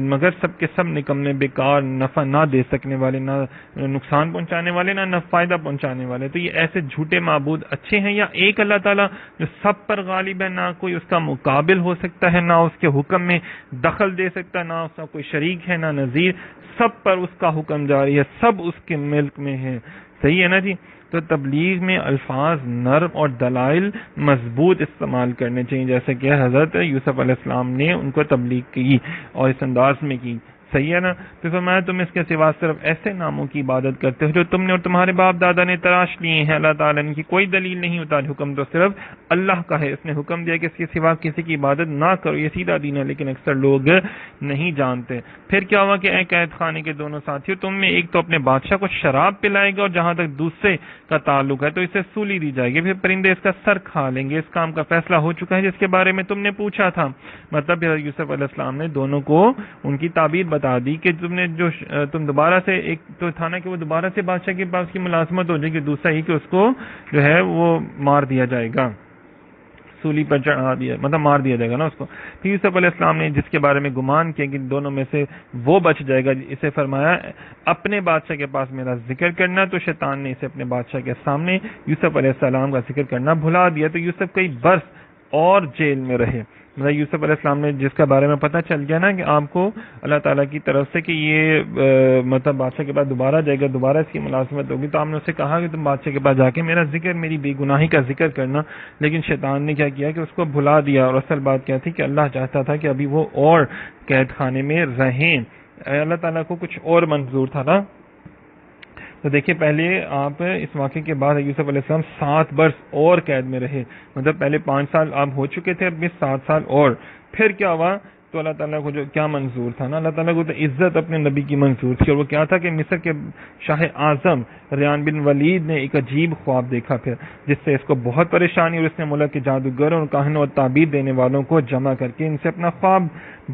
مگر سب کے سب نکمنے، بیکار، نفع نہ دے سکنے والے، نہ نقصان پہنچانے والے، نہ فائدہ پہنچانے والے. تو یہ ایسے جھوٹے معبود اچھے ہیں یا ایک اللہ تعالیٰ جو سب پر غالب ہے، نہ کوئی اس کا مقابل ہو سکتا ہے، نہ اس کے حکم میں دخل دے سکتا ہے، نہ اس کا کوئی شریک ہے، نہ نظیر، سب پر اس کا حکم جاری ہے، سب اس کے ملک میں ہے. صحیح ہے نا جی؟ تو تبلیغ میں الفاظ نرم اور دلائل مضبوط استعمال کرنے چاہیے، جیسے کہ حضرت یوسف علیہ السلام نے ان کو تبلیغ کی اور اس انداز میں کی. صحیح ہے نا؟ تو فرمایا تم اس کے سوا صرف ایسے ناموں کی عبادت کرتے ہو جو تم نے اور تمہارے باپ دادا نے تراش لیے ہیں. اللہ تعالیٰ نے کی کوئی دلیل نہیں ہوتا، حکم تو صرف اللہ کا ہے. اس نے حکم دیا کہ اس کے سوا کسی کی عبادت نہ کرو، یہ سیدھا دین ہے، لیکن اکثر لوگ نہیں جانتے. پھر کیا ہوا کہ اے قید خانے کے دونوں ساتھیوں، تم میں ایک تو اپنے بادشاہ کو شراب پلائے گا اور جہاں تک دوسرے کا تعلق ہے تو اسے سولی دی جائے گی، پھر پرندے اس کا سر کھا لیں گے. اس کام کا فیصلہ ہو چکا ہے جس کے بارے میں تم نے پوچھا تھا. مطلب یوسف علیہ السلام نے دونوں کو ان کی تعبیر بتا دی کہ تم دوبارہ سے، ایک تو تھا نا کہ وہ دوبارہ سے بادشاہ کے پاس کی ملازمت ہو جائے گی، دوسرا ہی کہ اس کو جو ہے وہ مار دیا جائے گا، سولی پر چڑھا دیا، مطلب مار دیا جائے گا نا اس کو. پھر یوسف علیہ السلام نے جس کے بارے میں گمان کیا کہ دونوں میں سے وہ بچ جائے گا، اسے فرمایا اپنے بادشاہ کے پاس میرا ذکر کرنا. تو شیطان نے اسے اپنے بادشاہ کے سامنے یوسف علیہ السلام کا ذکر کرنا بھلا دیا. تو یوسف کئی برس اور جیل میں رہے. مطلب یوسف علیہ السلام نے جس کے بارے میں پتہ چل گیا نا کہ آپ کو اللہ تعالیٰ کی طرف سے کہ یہ مطلب بادشاہ کے پاس دوبارہ جائے گا، دوبارہ اس کی ملازمت ہوگی، تو آپ نے اسے کہا کہ تم بادشاہ کے پاس جا کے میرا ذکر، میری بے گناہی کا ذکر کرنا. لیکن شیطان نے کیا کیا کہ اس کو بھلا دیا. اور اصل بات کیا تھی کہ اللہ چاہتا تھا کہ ابھی وہ اور قید خانے میں رہیں. اللہ تعالیٰ کو کچھ اور منظور تھا نا. تو دیکھیں پہلے آپ اس واقعے کے بعد یوسف علیہ السلام 7 برس اور قید میں رہے. مطلب پہلے 5 سال آپ ہو چکے تھے، اب بھی 7 سال اور. پھر کیا ہوا؟ تو اللہ تعالیٰ کو جو کیا منظور تھا نا، اللہ تعالیٰ کو تو عزت اپنے نبی کی منظور تھی. اور وہ کیا تھا کہ مصر کے شاہ اعظم ریان بن ولید نے ایک عجیب خواب دیکھا پھر، جس سے اس کو بہت پریشانی، اور اس نے ملک کے جادوگروں اور کاہنوں اور تعبیر دینے والوں کو جمع کر کے ان سے اپنا خواب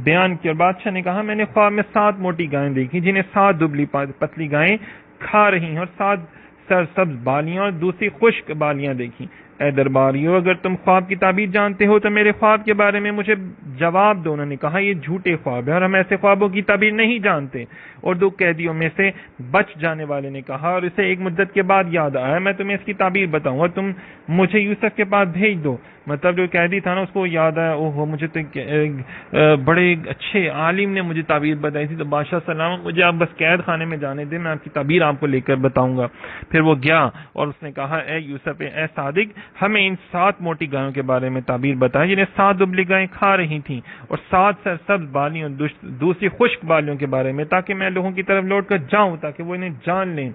بیان کیا. بادشاہ نے کہا میں نے خواب میں 7 موٹی گائیں دیکھی جنہیں 7 دبلی پتلی گائیں کھا رہی ہیں، اور 7 سرسبز بالیاں اور دوسری خشک بالیاں دیکھی. اے درباریو، اگر تم خواب کی تعبیر جانتے ہو تو میرے خواب کے بارے میں مجھے جواب دو. انہوں نے کہا یہ جھوٹے خواب ہیں اور ہم ایسے خوابوں کی تعبیر نہیں جانتے. اور 2 قیدیوں میں سے بچ جانے والے نے کہا، اور اسے ایک مدت کے بعد یاد آیا میں تمہیں اس کی تعبیر بتاؤں اور تم مجھے یوسف کے پاس بھیج دو. مطلب جو قیدی تھا نا اس کو یاد آیا، اوہ مجھے تو بڑے اچھے عالم نے مجھے تعبیر بتائی تھی، تو بادشاہ سلام مجھے آپ بس قید خانے میں جانے دیں، میں آپ کی تعبیر آپ کو لے کر بتاؤں گا. پھر وہ گیا اور اس نے کہا اے یوسف، اے صادق، ہمیں ان 7 موٹی گایوں کے بارے میں تعبیر بتائیں جنہیں 7 دبلی گائیں کھا رہی تھیں، اور 7 سرسبز بالیوں دوسری خشک بالیوں کے بارے میں، تاکہ میں لوگوں کی طرف لوٹ کر جاؤں تاکہ وہ انہیں جان لیں.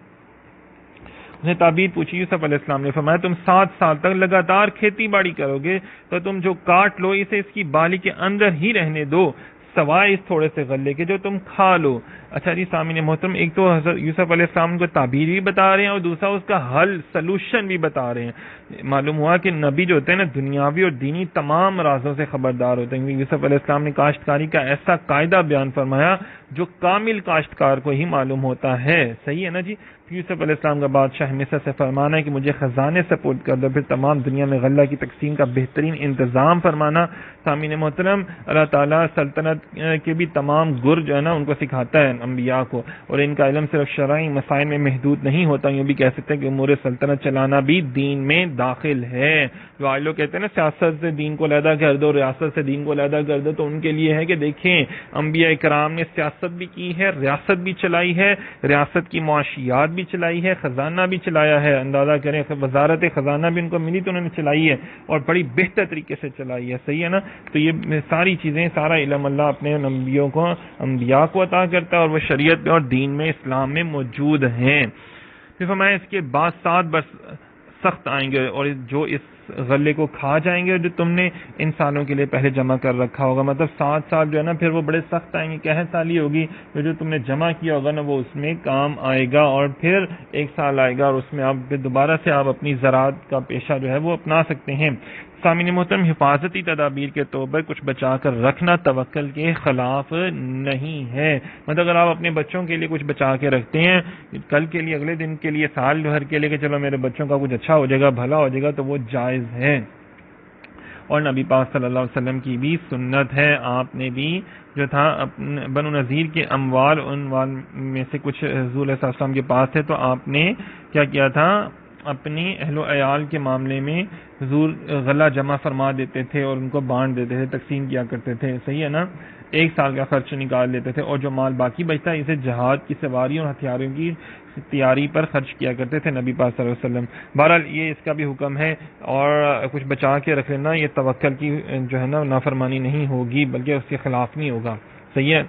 اس نے تعبیر پوچھی. یوسف علیہ السلام نے فرمایا تم 7 سال تک لگاتار کھیتی باڑی کرو گے، تو تم جو کاٹ لو اسے اس کی بالی کے اندر ہی رہنے دو، سوائے اس تھوڑے سے غلے کے جو تم کھا لو. اچھا جی سامعین محترم، ایک تو حضرت یوسف علیہ السلام کو تعبیر بھی بتا رہے ہیں اور دوسرا اس کا حل سلوشن بھی بتا رہے ہیں. معلوم ہوا کہ نبی جو ہوتے ہیں نا دنیاوی اور دینی تمام رازوں سے خبردار ہوتے ہیں. یوسف علیہ السلام نے کاشتکاری کا ایسا قاعدہ بیان فرمایا جو کامل کاشتکار کو ہی معلوم ہوتا ہے. صحیح ہے نا جی. یوسف علیہ السلام کا بادشاہ مصر سے فرمانا ہے کہ مجھے خزانے سپورٹ کر دو، پھر تمام دنیا میں غلہ کی تقسیم کا بہترین انتظام فرمانا. سامعین محترم، اللہ تعالیٰ سلطنت کے بھی تمام گر جو ہے نا ان کو سکھاتا ہے انبیاء کو، اور ان کا علم صرف شرعی مسائل میں محدود نہیں ہوتا. یوں بھی کہہ سکتے ہیں کہ امور سلطنت چلانا بھی دین میں داخل ہے. جو آج لوگ کہتے ہیں نا سیاست سے دین کو علیحدہ کر دو، ریاست سے دین کو علیحدہ کر دو، تو ان کے لیے ہے کہ دیکھیں انبیاء کرام نے سیاست بھی کی ہے، ریاست بھی چلائی ہے، ریاست کی معاشیات بھی چلائی ہے، خزانہ بھی چلایا ہے. اندازہ کریں وزارت خزانہ بھی ان کو ملی تو انہوں نے چلائی ہے، اور بڑی بہتر طریقے سے چلائی ہے. صحیح ہے نا. تو یہ ساری چیزیں، سارا علم اللہ اپنے انبیاء کو عطا کرتا ہے، اور وہ شریعت میں اور دین میں اسلام میں موجود ہیں. پھر فرمایا اس کے بعد 7 برس سخت آئیں گے، اور جو اس غلے کو کھا جائیں گے جو تم نے ان سالوں کے لیے پہلے جمع کر رکھا ہوگا. مطلب 7 سال جو ہے نا پھر وہ بڑے سخت آئیں گے. قحط سالی ہوگی، جو تم نے جمع کیا ہوگا نا وہ اس میں کام آئے گا. اور پھر 1 سال آئے گا اور اس میں آپ دوبارہ سے آپ اپنی زراعت کا پیشہ جو ہے وہ اپنا سکتے ہیں. سامعین محترم، حفاظتی تدابیر کے طور پر کچھ بچا کر رکھنا توکل کے خلاف نہیں ہے. مطلب اگر آپ اپنے بچوں کے لیے کچھ بچا کے رکھتے ہیں کل کے لیے، اگلے دن کے لیے، سال بھر کے لیے کہ چلو میرے بچوں کا کچھ اچھا ہو جائے گا، بھلا ہو جائے گا، تو وہ جائز ہے. اور نبی پاک صلی اللہ علیہ وسلم کی بھی سنت ہے. آپ نے بھی جو تھا بنو نذیر کے اموال میں سے کچھ حضور علیہ السلام کے پاس تھے، تو آپ نے کیا کیا تھا، اپنی اہل و عیال کے معاملے میں حضور غلہ جمع فرما دیتے تھے اور ان کو بانٹ دیتے تھے، تقسیم کیا کرتے تھے. صحیح ہے نا. 1 سال کا خرچ نکال لیتے تھے، اور جو مال باقی بچتا ہے اسے جہاد کی سواری اور ہتھیاروں کی تیاری پر خرچ کیا کرتے تھے نبی پاک صلی اللہ علیہ وسلم. بہرحال یہ اس کا بھی حکم ہے، اور کچھ بچا کے رکھ لینا یہ توکل کی جو ہے نا نافرمانی نہیں ہوگی، بلکہ اس کے خلاف نہیں ہوگا. صحیح ہے.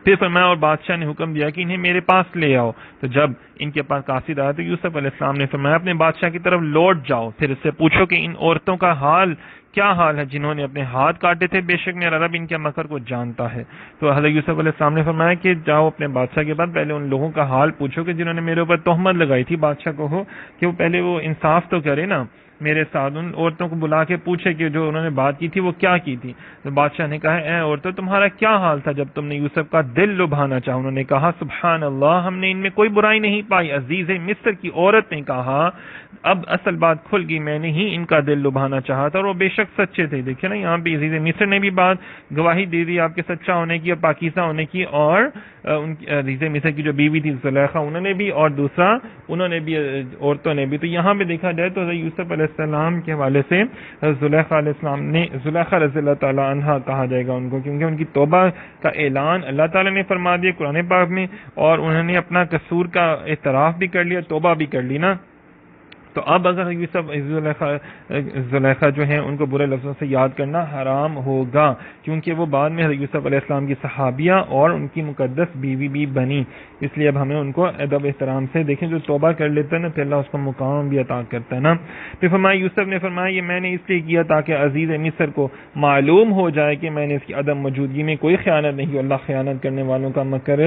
پھر فرمایا اور بادشاہ نے حکم دیا کہ انہیں میرے پاس لے آؤ. تو جب ان کے پاس قاصد آیا تو یوسف علیہ السلام نے فرمایا اپنے بادشاہ کی طرف لوٹ جاؤ، پھر اس سے پوچھو کہ ان عورتوں کا حال کیا حال ہے جنہوں نے اپنے ہاتھ کاٹے تھے، بے شک میرا رب ان کے مکر کو جانتا ہے۔ تو حضرت یوسف علیہ السلام نے فرمایا کہ جاؤ اپنے بادشاہ کے بعد پہلے ان لوگوں کا حال پوچھو کہ جنہوں نے میرے اوپر تہمت لگائی تھی، بادشاہ کو ہو کہ وہ پہلے وہ انصاف تو کرے نا میرے ساتھ، ان عورتوں کو بلا کے پوچھے کہ جو انہوں نے بات کی تھی وہ کیا کی تھی۔ تو بادشاہ نے کہا اے عورتوں تمہارا کیا حال تھا جب تم نے یوسف کا دل لبھانا چاہا؟ انہوں نے کہا سبحان اللہ، ہم نے ان میں کوئی برائی نہیں پائی۔ عزیز مصر کی عورت نے کہا اب اصل بات کھل گئی، میں نے ہی ان کا دل لبھانا چاہا تھا اور وہ بے شک سچے تھے۔ دیکھیں نا یہاں پہ عزیز مصر نے بھی بات گواہی دے دی آپ کے سچا ہونے کی اور پاکیزہ ہونے کی، اور ان عزیز مصر کی جو بیوی تھی زلیخا انہوں نے بھی، اور دوسرا انہوں نے بھی، عورتوں نے بھی۔ تو یہاں پہ دیکھا جائے تو حضرت یوسف علیہ السلام کے حوالے سے زلیخا علیہ السلام نے، زلیخا رضی اللہ تعالیٰ عنہا کہا جائے گا ان کو، کیونکہ ان کی توبہ کا اعلان اللہ تعالیٰ نے فرما دیا قرآن پاک میں، اور انہوں نے اپنا قصور کا اعتراف بھی کر لیا، توبہ بھی کر لی نا۔ تو اب اگر یوسف زلیخا جو ہیں ان کو برے لفظوں سے یاد کرنا حرام ہوگا، کیونکہ وہ بعد میں حضرت یوسف علیہ السلام کی صحابیہ اور ان کی مقدس بیوی بھی بنی، اس لیے اب ہمیں ان کو ادب احترام سے دیکھیں، جو توبہ کر لیتا ہے نا پھر اللہ اس کو مقام بھی عطا کرتا ہے نا۔ پھر فرمایا یوسف نے فرمایا یہ میں نے اس لیے کیا تاکہ عزیز مصر کو معلوم ہو جائے کہ میں نے اس کی عدم موجودگی میں کوئی خیانت نہیں کی، اللہ خیانت کرنے والوں کا مکر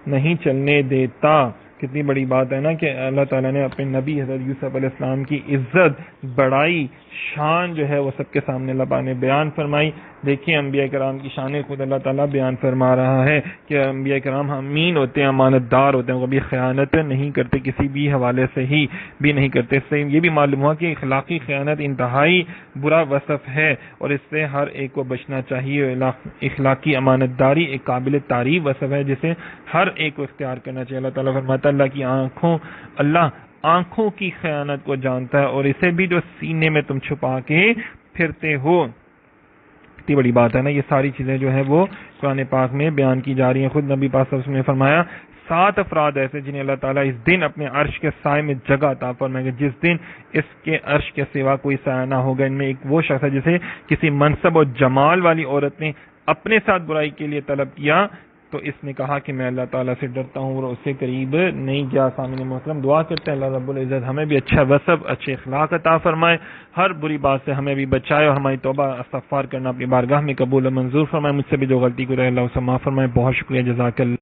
نہیں چلنے دیتا۔ کتنی بڑی بات ہے نا کہ اللہ تعالیٰ نے اپنے نبی حضرت یوسف علیہ السلام کی عزت، بڑائی، شان جو ہے وہ سب کے سامنے اللہ پاک نے بیان فرمائی۔ دیکھیں انبیاء کرام کی شان خود اللہ تعالیٰ بیان فرما رہا ہے کہ انبیاء کرام امین ہوتے ہیں، امانت دار ہوتے ہیں، وہ کبھی خیانت نہیں کرتے، کسی بھی حوالے سے ہی بھی نہیں کرتے۔ اس سے یہ بھی معلوم ہوا کہ اخلاقی خیانت انتہائی برا وصف ہے اور اس سے ہر ایک کو بچنا چاہیے۔ اخلاقی امانت داری ایک قابل تعریف وصف ہے جسے ہر ایک کو اختیار کرنا چاہیے۔ اللہ تعالیٰ فرماتا ہے اللہ آنکھوں کی خیانت کو جانتا ہے اور اسے بھی جو سینے میں تم چھپا کے پھرتے ہو۔ اتنی بڑی بات ہے نا، یہ ساری چیزیں جو ہے وہ قرآن پاک میں بیان کی جا رہی ہیں۔ خود نبی پاک صلی اللہ علیہ وسلم نے فرمایا 7 افراد ایسے جنہیں اللہ تعالیٰ اس دن اپنے عرش کے سائے میں جگہ عطا فرمائے گا، جس دن اس کے عرش کے سوا کوئی سایہ نہ ہوگا۔ ان میں ایک وہ شخص ہے جسے کسی منصب اور جمال والی عورت نے اپنے ساتھ برائی کے لیے طلب کیا تو اس نے کہا کہ میں اللہ تعالیٰ سے ڈرتا ہوں اور اس سے قریب نہیں گیا۔ سامعین محترم، دعا کرتے ہیں اللہ رب العزت ہمیں بھی اچھا وصف، اچھے اخلاق عطا فرمائے، ہر بری بات سے ہمیں بھی بچائے اور ہماری توبہ استغفار کرنا اپنی بارگاہ میں قبول و منظور فرمائے۔ مجھ سے بھی جو غلطی کو رہے اللہ اسے معاف فرمائے۔ بہت شکریہ، جزاک اللہ۔